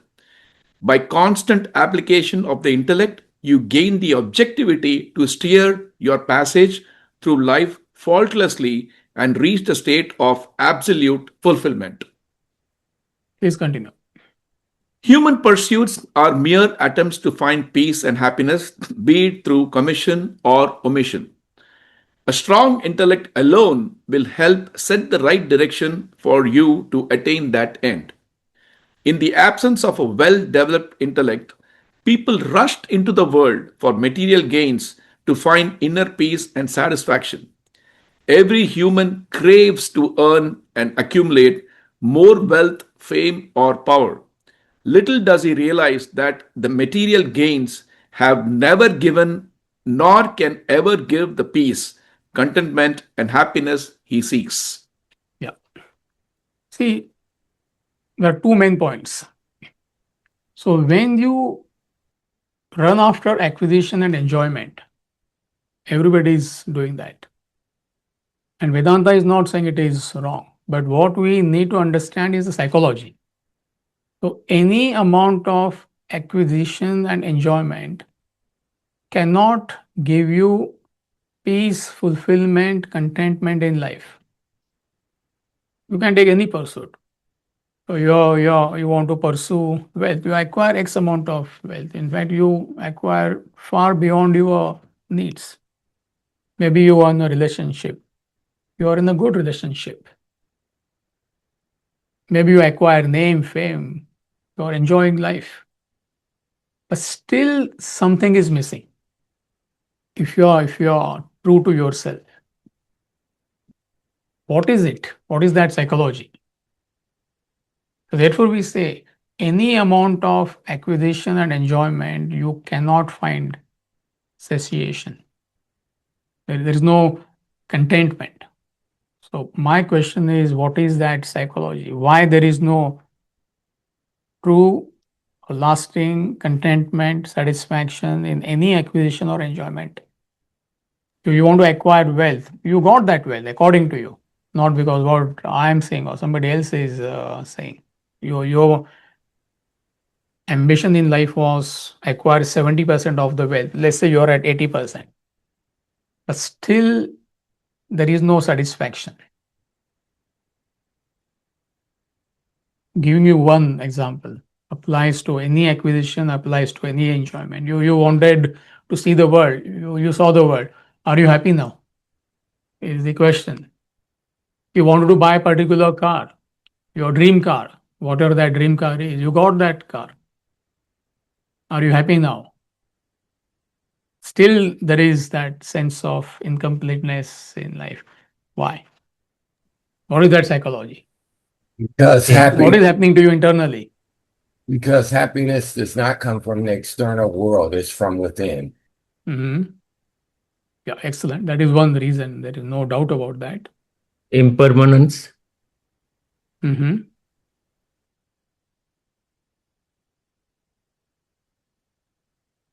By constant application of the intellect, you gain the objectivity to steer your passage through life faultlessly and reach the state of absolute fulfillment. Please continue. Human pursuits are mere attempts to find peace and happiness, be it through commission or omission. A strong intellect alone will help set the right direction for you to attain that end. In the absence of a well developed intellect, people rushed into the world for material gains to find inner peace and satisfaction. Every human craves to earn and accumulate more wealth, fame, or power. Little does he realize that the material gains have never given nor can ever give the peace, contentment, and happiness he seeks. Yeah. See, there are two main points. So when you run after acquisition and enjoyment, everybody is doing that. And Vedanta is not saying it is wrong. But what we need to understand is the psychology. So any amount of acquisition and enjoyment cannot give you peace, fulfillment, contentment in life. You can take any pursuit. So you want to pursue wealth, you acquire X amount of wealth. In fact, you acquire far beyond your needs. Maybe you want a relationship. you are in a good relationship. Maybe you acquire name, fame, you are enjoying life. But still something is missing. If you are true to yourself, what is it? What is that psychology? So therefore, we say any amount of acquisition and enjoyment, you cannot find satiation. There is no contentment. So my question is, what is that psychology? Why there is no true, lasting contentment, satisfaction in any acquisition or enjoyment? If you want to acquire wealth, you got that wealth according to you, not because what I am saying or somebody else is saying. Your ambition in life was acquire 70% of the wealth. Let's say you're at 80%, but still there is no satisfaction. Giving you one example, applies to any acquisition, applies to any enjoyment. You wanted to see the world, you saw the world. Are you happy now? Is the question. You wanted to buy a particular car, your dream car, whatever that dream car is, you got that car. Are you happy now? Still, there is that sense of incompleteness in life. Why? What is that psychology? Because What is happening to you internally? because happiness does not come from the external world, it's from within. Mhm. Yeah, excellent. That is one reason. There is no doubt about that. Impermanence. Mhm.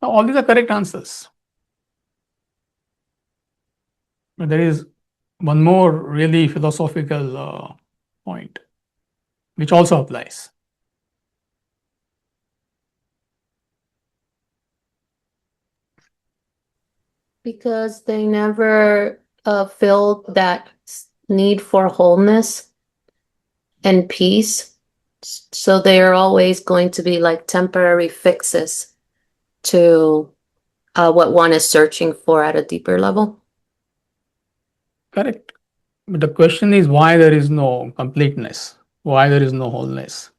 Now, all these are correct answers. But there is one more really philosophical point, which also applies. Because they never feel that need for wholeness and peace. So they are always going to be like temporary fixes to what one is searching for at a deeper level. Correct. But the question is why there is no completeness, why there is no wholeness.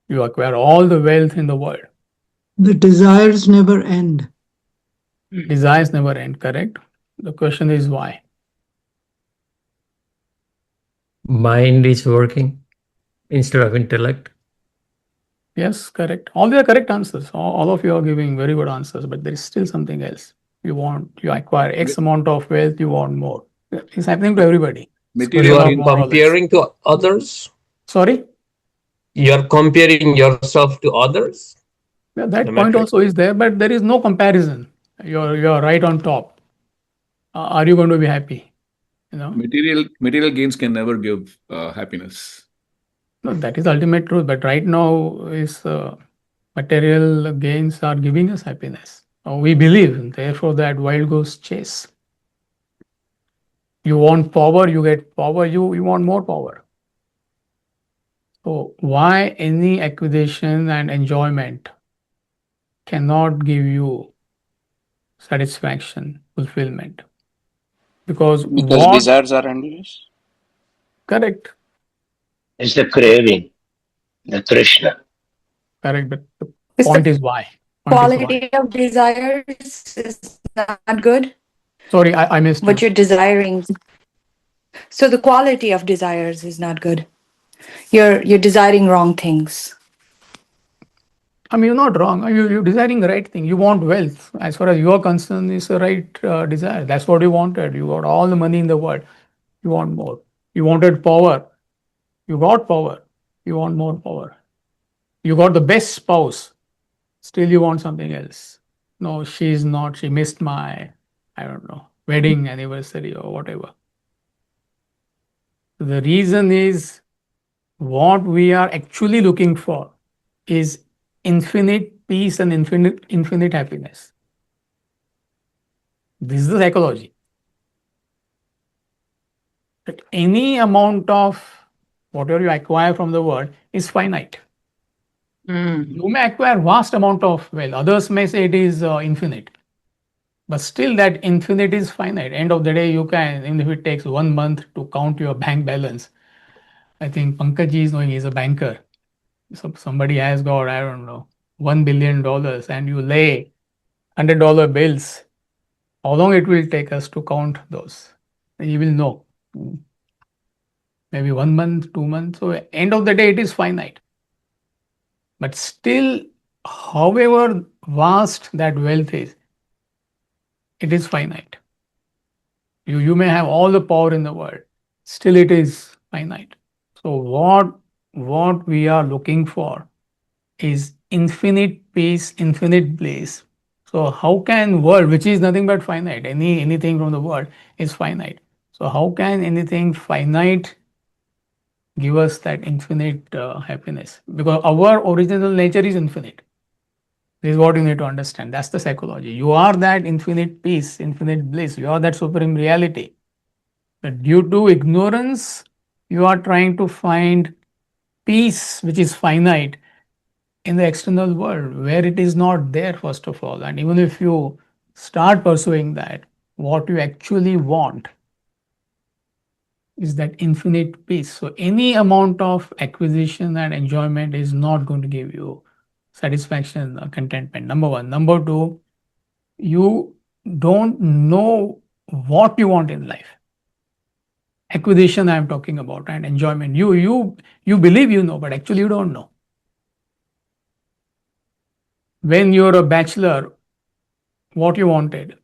You acquire all the wealth in the world. The desires never end. Desires never end, correct? The question is why. Mind is working instead of intellect. Yes, correct. All the correct answers. All of you are giving very good answers, but there is still something else. You acquire X amount of wealth, you want more. It's happening to everybody. You Material are Square or more or less. comparing to others. Sorry? You are comparing yourself to others. Yeah, that Am I point correct? also is there, but there is no comparison. You're right on top. Are you going to be happy? You know, material gains can never give happiness. no, that is ultimate truth. But right now, is material gains are giving us happiness. We believe, and therefore, that wild goose chase. You want power, you get power. You want more power. So why any acquisition and enjoyment cannot give you satisfaction, fulfillment? Because what desires are endless. correct, It's the craving, the Krishna. correct, but the Is point the is why. Point is why. quality of desires is not good? Sorry, I missed What you. you're desiring. So the quality of desires is not good. You're desiring wrong things. I mean, you're not wrong. You're desiring the right thing. You want wealth. As far as you're concerned, it's the right desire. That's what you wanted. You got all the money in the world. You want more. You wanted power. You got power. You want more power. You got the best spouse. Still, you want something else. No, she's not. She missed my, I don't know, wedding anniversary or whatever. The reason is what we are actually looking for is infinite peace and infinite happiness. This is the psychology. That any amount of whatever you acquire from the world is finite. You may acquire vast amount of wealth. Others may say it is infinite. But still, that infinite is finite. End of the day, you can, even if it takes 1 month to count your bank balance. I think Pankaj is knowing he's a banker. So somebody has got, I don't know, $1 billion, and you lay $100 bills. How long it will take us to count those? You will know. Maybe 1 month, 2 months. So end of the day, it is finite. But still, however vast that wealth is, it is finite. You may have all the power in the world, still it is finite. So what we are looking for is infinite peace, infinite bliss. So how can world, which is nothing but finite, anything from the world is finite. So how can anything finite give us that infinite happiness? Because our original nature is infinite. This is what you need to understand. That's the psychology. You are that infinite peace, infinite bliss. You are that supreme reality. But due to ignorance, you are trying to find peace, which is finite, in the external world, where it is not there, first of all. And even if you start pursuing that, what you actually want is that infinite peace. So, any amount of acquisition and enjoyment is not going to give you satisfaction or contentment. Number one. Number two, you don't know what you want in life. Acquisition I am talking about, and enjoyment. You believe you know, but actually you don't know. When you're a bachelor, what you wanted,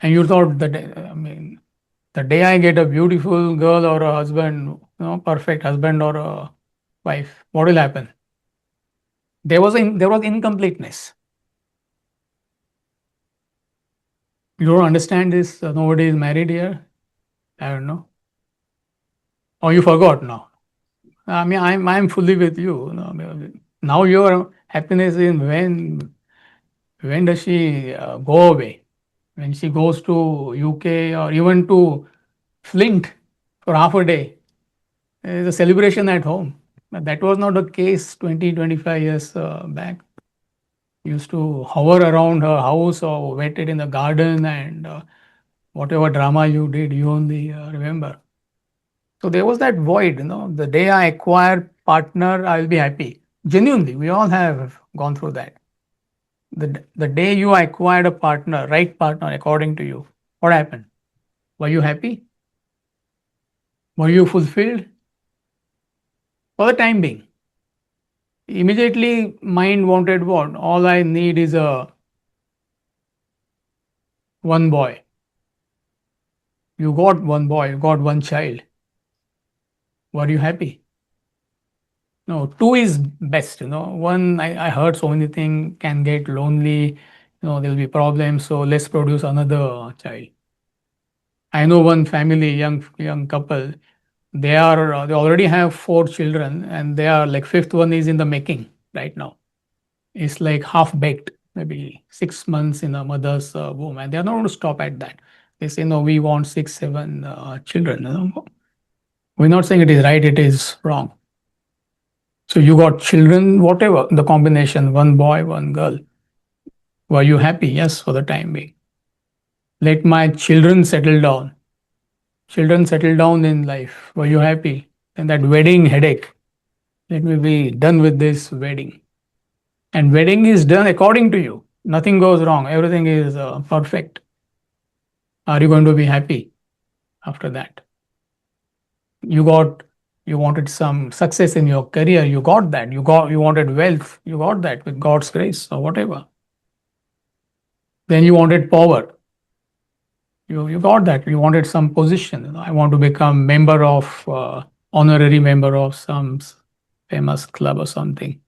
and you thought that, I mean, the day I get a beautiful girl or a husband, perfect husband or a wife, what will happen? There was incompleteness. You don't understand this. Nobody is married here. I don't know. Or you forgot now. I mean, I'm fully with you. Now your happiness is when does she go away? When she goes to UK or even to Flint for half a day, there is a celebration at home. But that was not the case 20, 25 years back. Used to hover around her house or waited in the garden, and whatever drama you did, you only remember. So there was that void, the day I acquire partner, I'll be happy. Genuinely, we all have gone through that. The day you acquired a partner, right partner, according to you, what happened? Were you happy? Were you fulfilled? For the time being. Immediately, mind wanted what? All I need is a one boy. You got one boy, you got one child. Were you happy? No, two is best. One, I heard so many things, can get lonely. There'll be problems. So let's produce another child. I know one family, young couple. They already have 4 children, and they are like fifth one is in the making right now. It's like half baked, maybe 6 months in a mother's womb, and they are not going to stop at that. They say no, we want 6, 7 children. We're not saying it is right, it is wrong. So you got children, whatever the combination, one boy, one girl. Were you happy? Yes, for the time being. Let my children settle down. Children settle down in life. Were you happy? And that wedding headache. Let me be done with this wedding. And wedding is done according to you. Nothing goes wrong. Everything is perfect. Are you going to be happy after that? You wanted some success in your career. You got that. You wanted wealth. You got that with God's grace or whatever. Then you wanted power. You got that. You wanted some position. I want to become honorary member of some famous club or something.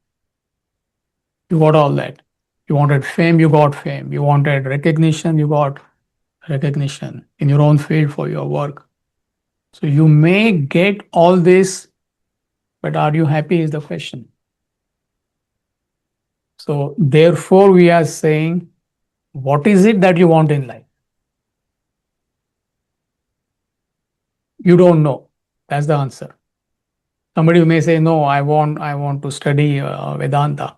You got all that. You wanted fame, you got fame. You wanted recognition, you got recognition in your own field for your work. So you may get all this, but are you happy is the question. So therefore, we are saying, what is it that you want in life? You don't know. That's the answer. Somebody may say, no, I want to study Vedanta.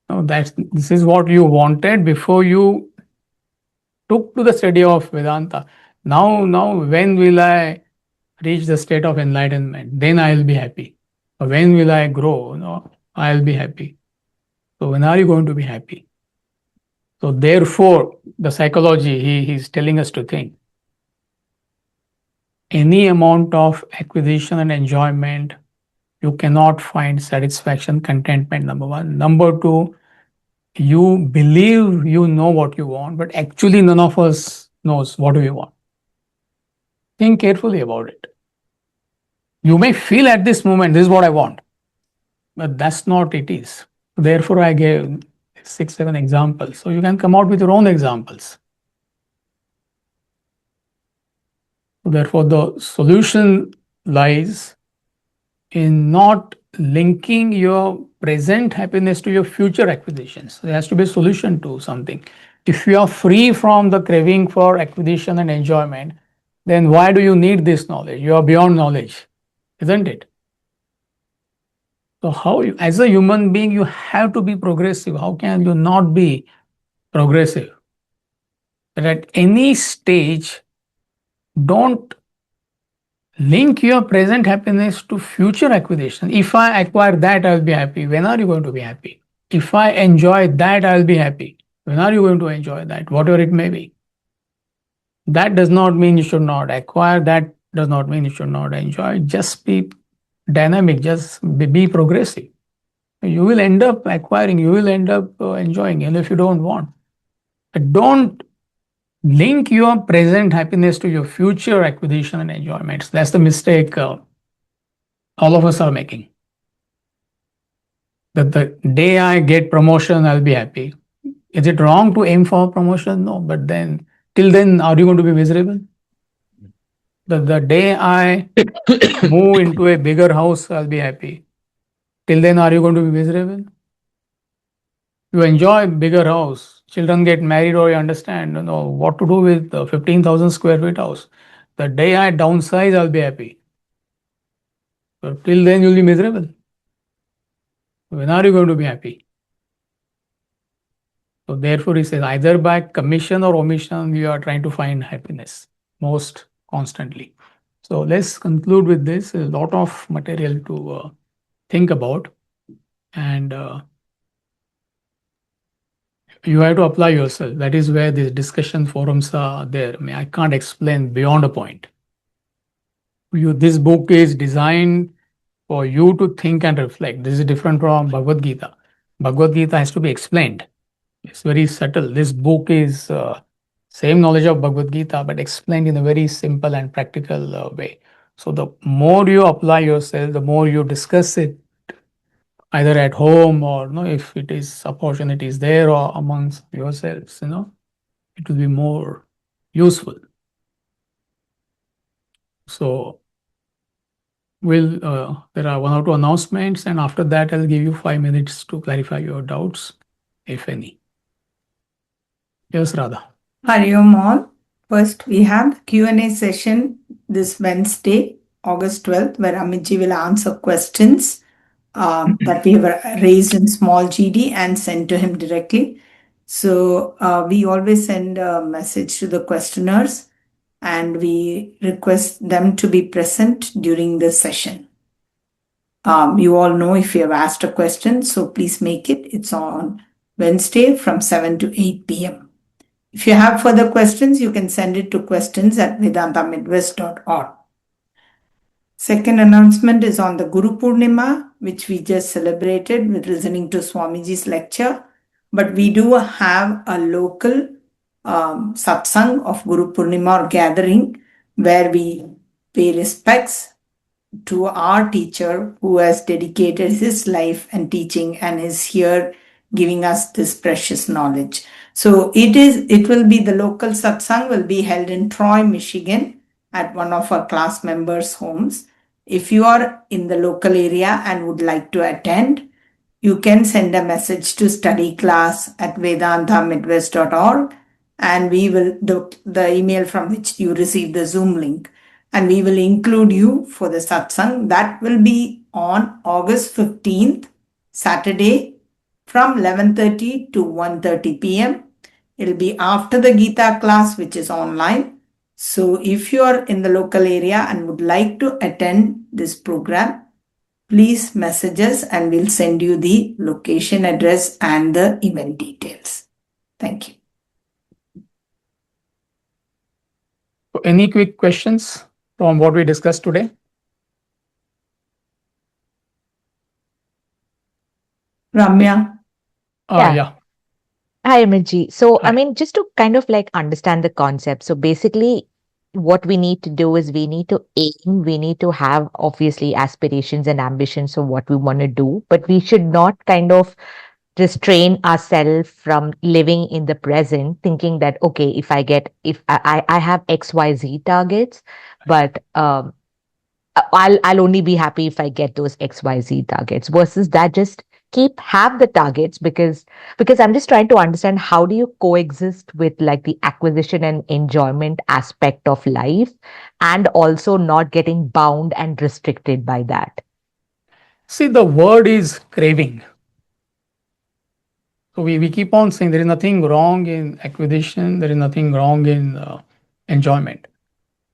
No, this is what you wanted before you took to the study of Vedanta. Now, when will I reach the state of enlightenment? Then I will be happy. Or when will I grow? No, I will be happy. So when are you going to be happy? So therefore, the psychology he's telling us to think. Any amount of acquisition and enjoyment, you cannot find satisfaction, contentment, number one. Number two, you believe you know what you want, but actually none of us knows what we want. Think carefully about it. You may feel at this moment, this is what I want, but that's not it is. Therefore, I gave 6, 7 examples. So you can come out with your own examples. Therefore, the solution lies in not linking your present happiness to your future acquisitions. There has to be a solution to something. If you are free from the craving for acquisition and enjoyment, then why do you need this knowledge? You are beyond knowledge, isn't it? So how you, as a human being, you have to be progressive. How can you not be progressive? But at any stage, don't link your present happiness to future acquisition. If I acquire that, I'll be happy. When are you going to be happy? If I enjoy that, I'll be happy. When are you going to enjoy that? Whatever it may be. That does not mean you should not acquire. That does not mean you should not enjoy. Just be dynamic. Just be progressive. You will end up acquiring. You will end up enjoying, even if you don't want. But don't link your present happiness to your future acquisition and enjoyments. That's the mistake all of us are making. That the day I get promotion, I'll be happy. Is it wrong to aim for promotion? No, but then till then, are you going to be miserable? The day I move into a bigger house, I'll be happy. Till then, are you going to be miserable? You enjoy bigger house. Children get married, or you understand, what to do with the 15,000 square feet house. The day I downsize, I'll be happy. But till then, you'll be miserable. When are you going to be happy? So therefore, he says either by commission or omission, you are trying to find happiness most constantly. So let's conclude with this. A lot of material to think about, and you have to apply yourself. That is where these discussion forums are there. I mean, I can't explain beyond a point. This book is designed for you to think and reflect. This is different from Bhagavad Gita. Bhagavad Gita has to be explained. It's very subtle. This book is same knowledge of Bhagavad Gita, but explained in a very simple and practical way. So the more you apply yourself, the more you discuss it, either at home or if it is opportunities there or amongst yourselves, it will be more useful. So there are 1 or 2 announcements, and after that I'll give you 5 minutes to clarify your doubts, if any. Yes, Radha. Hari Om all. First, we have the Q&A session this Wednesday, August 12th, where Amitji will answer questions that we have raised in small GD and sent to him directly. So we always send a message to the questioners, and we request them to be present during the session. You all know if you have asked a question, so please make it. It's on Wednesday from 7 to 8 p.m. If you have further questions, you can send it to questions@vedantamidwest.org. Second announcement is on the Guru Purnima, which we just celebrated with listening to Swamiji's lecture. But we do have a local satsang of Guru Purnima or gathering where we pay respects to our teacher who has dedicated his life and teaching and is here giving us this precious knowledge. So it will be the local satsang will be held in Troy, Michigan at one of our class members' homes. If you are in the local area and would like to attend, you can send a message to studyclass@vedantamidwest.org, and we will the email from which you receive the Zoom link, and we will include you for the satsang. That will be on August 15th, Saturday, from 11:30 to 1:30 p.m. It'll be after the Gita class, which is online. So if you are in the local area and would like to attend this program, please message us and we'll send you the location, address, and the event details. Thank you. So any quick questions from what we discussed today? Ramya? Yeah. Yeah. Hi, Amirji. So, I Hi. mean, just to kind of like understand the concept. So, basically, what we need to do is we need to aim, we need to have obviously aspirations and ambitions of what we want to do, but we should not kind of restrain ourselves from living in the present, thinking that, okay, if I have XYZ targets, but I'll only be happy if I get those XYZ targets versus that just have the targets because I'm just trying to understand how do you coexist with like the acquisition and enjoyment aspect of life and also not getting bound and restricted by that. See, the word is craving. So we keep on saying there is nothing wrong in acquisition, there is nothing wrong in enjoyment.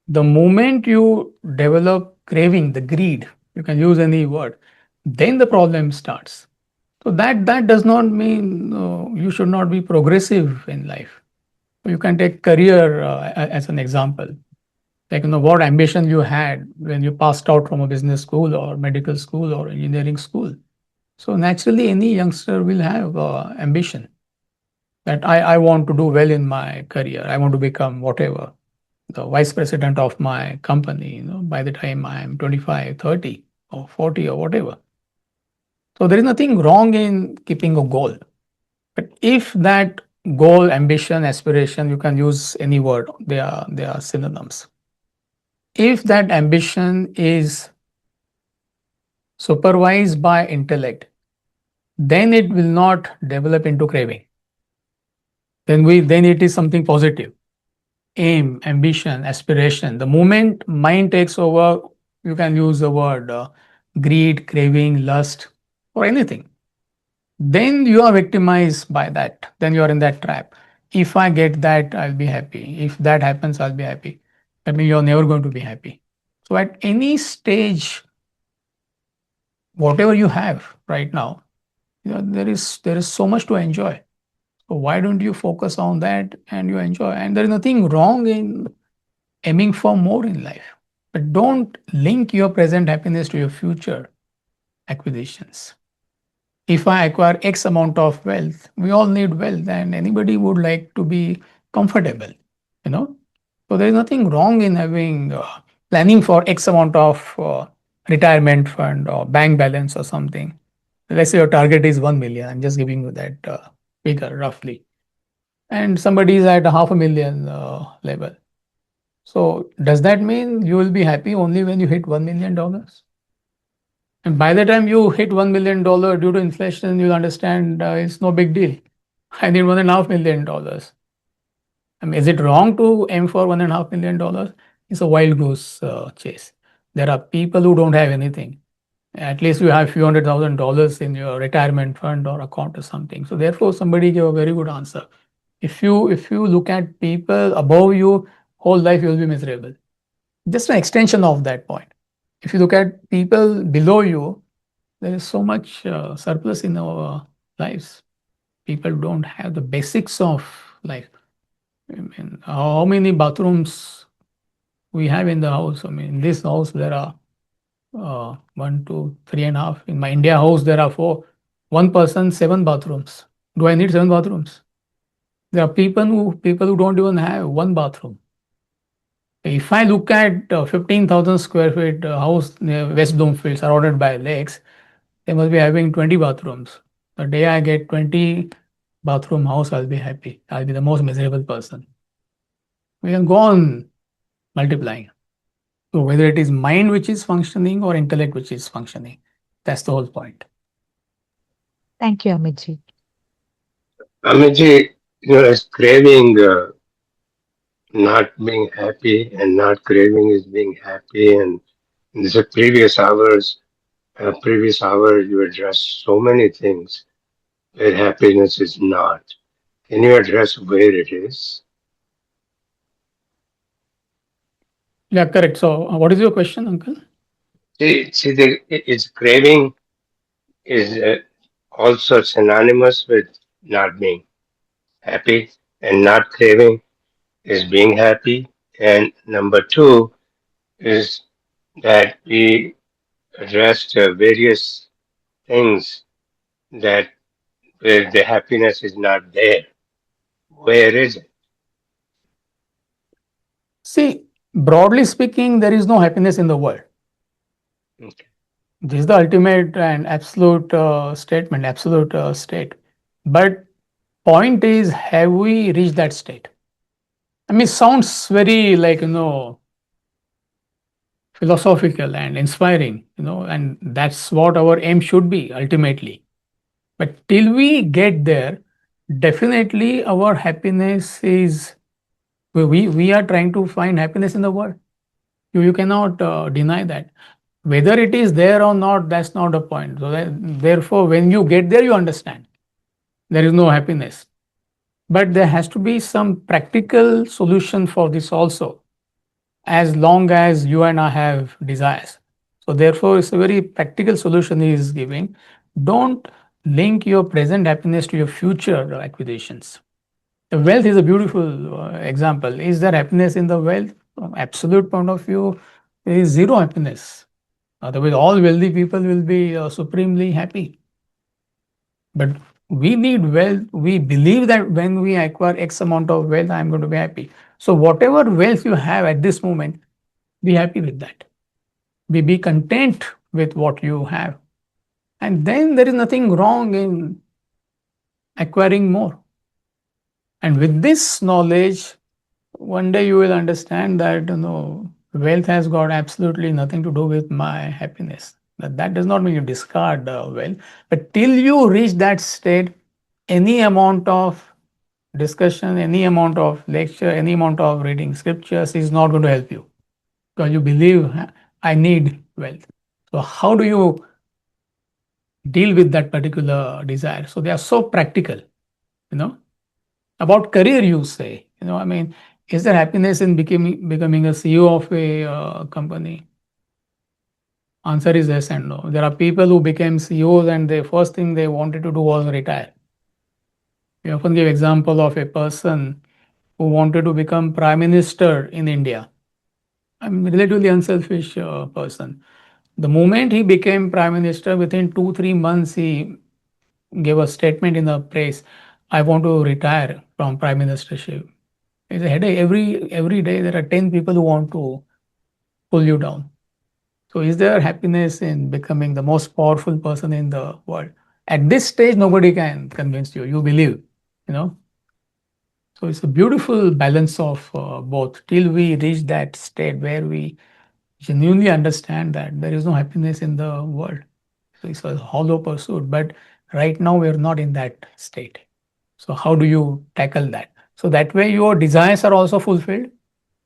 The moment you develop craving, the greed, you can use any word, then the problem starts. So that does not mean you should not be progressive in life. You can take career as an example. Like what ambition you had when you passed out from a business school or medical school or engineering school. So naturally, any youngster will have ambition that I want to do well in my career. I want to become whatever, the vice president of my company, by the time I'm 25, 30 or 40 or whatever. So there is nothing wrong in keeping a goal. But if that goal, ambition, aspiration, you can use any word, they are synonyms. If that ambition is supervised by intellect, then it will not develop into craving. Then it is something positive. Aim, ambition, aspiration. The moment mind takes over, you can use the word greed, craving, lust, or anything. Then you are victimized by that. Then you are in that trap. If I get that, I'll be happy. If that happens, I'll be happy. That means you're never going to be happy. So at any stage, whatever you have right now, there is so much to enjoy. So why don't you focus on that and you enjoy? And there is nothing wrong in aiming for more in life. But don't link your present happiness to your future acquisitions. If I acquire X amount of wealth, we all need wealth and anybody would like to be comfortable, you know. So there is nothing wrong in having planning for X amount of retirement fund or bank balance or something. Let's say your target is 1 million. I'm just giving you that figure roughly. And somebody is at a half a million level. So does that mean you will be happy only when you hit $1 million? And by the time you hit $1 million due to inflation, you'll understand it's no big deal. I need $1.5 million. I mean, is it wrong to aim for $1.5 million? It's a wild goose chase. There are people who don't have anything. At least you have few $100,000 in your retirement fund or account or something. So therefore, somebody gave a very good answer. If you look at people above you, whole life you will be miserable. Just an extension of that point. If you look at people below you, there is so much surplus in our lives. People don't have the basics of life. I mean, how many bathrooms we have in the house? I mean, in this house there are one, two, three and a half. In my India house there are four. One person, seven bathrooms. Do I need seven bathrooms? There are people who don't even have one bathroom. If I look at 15,000 square feet house near West Bloomfield surrounded by lakes, they must be having 20 bathrooms. The day I get 20 bathroom house, I'll be happy. I'll be the most miserable person. We can go on multiplying. So whether it is mind which is functioning or intellect which is functioning, that's the whole point. Thank you, Amitji. Amiji, as craving not being happy and not craving is being happy. And in previous hour, you addressed so many things. where happiness is not. Can you address where it is? Yeah, correct. So, what is your question, Uncle? Its craving is also synonymous with not being happy, and not craving is being happy. And number two is that we addressed various things that where the happiness is not there. Where is it? See, broadly speaking, there is no happiness in the world. Okay. This is the ultimate and absolute statement, absolute state. But point is, have we reached that state? I mean, sounds very like, philosophical and inspiring, and that's what our aim should be ultimately. But till we get there, definitely our happiness is, we are trying to find happiness in the world. You cannot deny that. Whether it is there or not, that's not the point. So therefore, when you get there, you understand there is no happiness. But there has to be some practical solution for this also, as long as you and I have desires. So therefore, it's a very practical solution he is giving. Don't link your present happiness to your future acquisitions. The wealth is a beautiful example. Is there happiness in the wealth? From absolute point of view, there is zero happiness. Otherwise, all wealthy people will be supremely happy. But we need wealth. We believe that when we acquire X amount of wealth, I'm going to be happy. So whatever wealth you have at this moment, be happy with that. Be content with what you have. And then there is nothing wrong in acquiring more. And with this knowledge, one day you will understand that wealth has got absolutely nothing to do with my happiness. That does not mean you discard wealth, but till you reach that state, any amount of discussion, any amount of lecture, any amount of reading scriptures is not going to help you, because you believe I need wealth. So how do you deal with that particular desire? So they are so practical. you know about career, you say, I mean, is there happiness in becoming a CEO of a company? Answer is yes and no. There are people who became CEOs and the first thing they wanted to do was retire. We often give example of a person who wanted to become prime minister in India. I'm a relatively unselfish person. The moment he became prime minister, within 2 3 months, he gave a statement in the press, I want to retire from prime ministership. It's a headache. Every day there are 10 people who want to pull you down. So is there happiness in becoming the most powerful person in the world? At this stage, nobody can convince you. You believe, you know. So it's a beautiful balance of both till we reach that state where we genuinely understand that there is no happiness in the world. So it's a hollow pursuit. But right now we're not in that state. So how do you tackle that? So that way your desires are also fulfilled.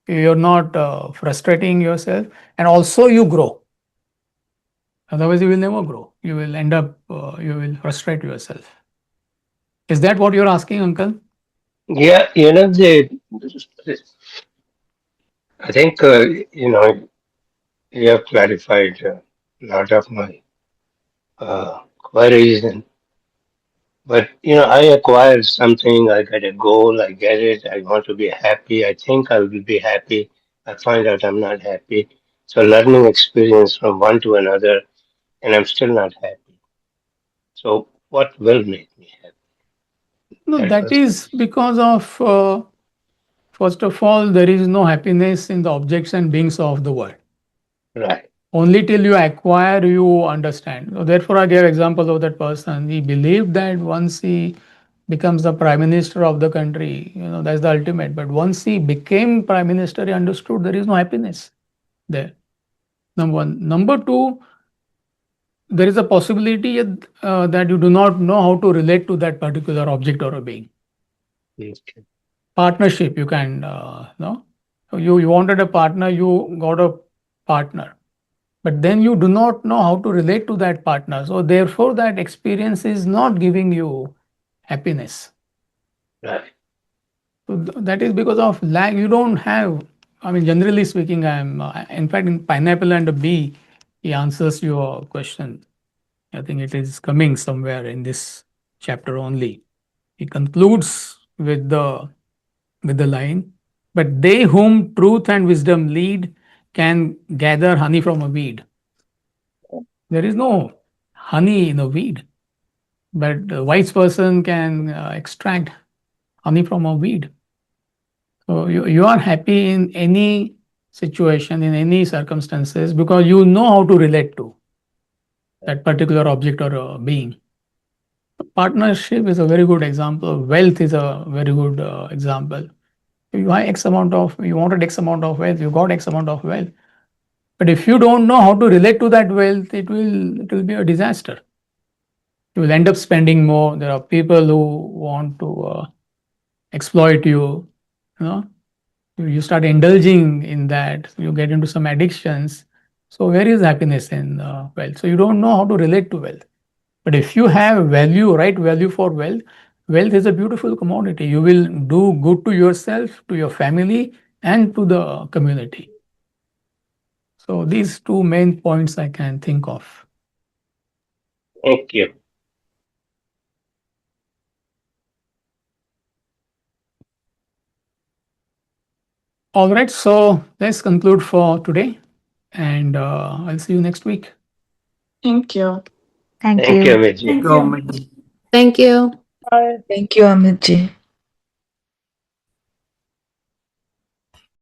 You're not frustrating yourself, and also you grow. Otherwise, you will never grow. You will end up, you will frustrate yourself. Is that what you're asking, Uncle? Yeah, I think you have clarified a lot of my queries, and but I acquire something, I get a goal, I get it, I want to be happy, I think I will be happy, I find out I'm not happy. So learning experience from one to another, and I'm still not happy. So what will make me happy? No, That that was the is because of, first of all, there is no happiness in the objects and beings of the world. right. Only till you acquire, you understand. So therefore, I gave example of that person. He believed that once he becomes the prime minister of the country, that's the ultimate. But once he became prime minister, he understood there is no happiness there. Number one. Number two, there is a possibility that you do not know how to relate to that particular object or a being. Okay. Partnership, you can know. So you wanted a partner, you got a partner, but then you do not know how to relate to that partner. So therefore, that experience is not giving you happiness. Right. So that is because of lack. You don't have. I mean, generally speaking, I'm. In fact, in Pineapple and a Bee, he answers your question. I think it is coming somewhere in this chapter only. He concludes with the line, "But they whom truth and wisdom lead can gather honey from a weed." There is no honey in a weed, but a wise person can extract honey from a weed. So you are happy in any situation, in any circumstances, because you know how to relate to that particular object or being. Partnership is a very good example. Wealth is a very good example. You have X amount of, you wanted X amount of wealth, you got X amount of wealth. But if you don't know how to relate to that wealth, it will be a disaster. You will end up spending more. There are people who want to exploit you. You know, you start indulging in that. You get into some addictions. So where is happiness in wealth? So you don't know how to relate to wealth. But if you have value, right value for wealth, wealth is a beautiful commodity. You will do good to yourself, to your family, and to the community. So these two main points I can think of. Thank you. All right, so let's conclude for today, and I'll see you next week. Thank you. Thank Thank you, you. Amiji. Thank you. Thank you, Amit ji.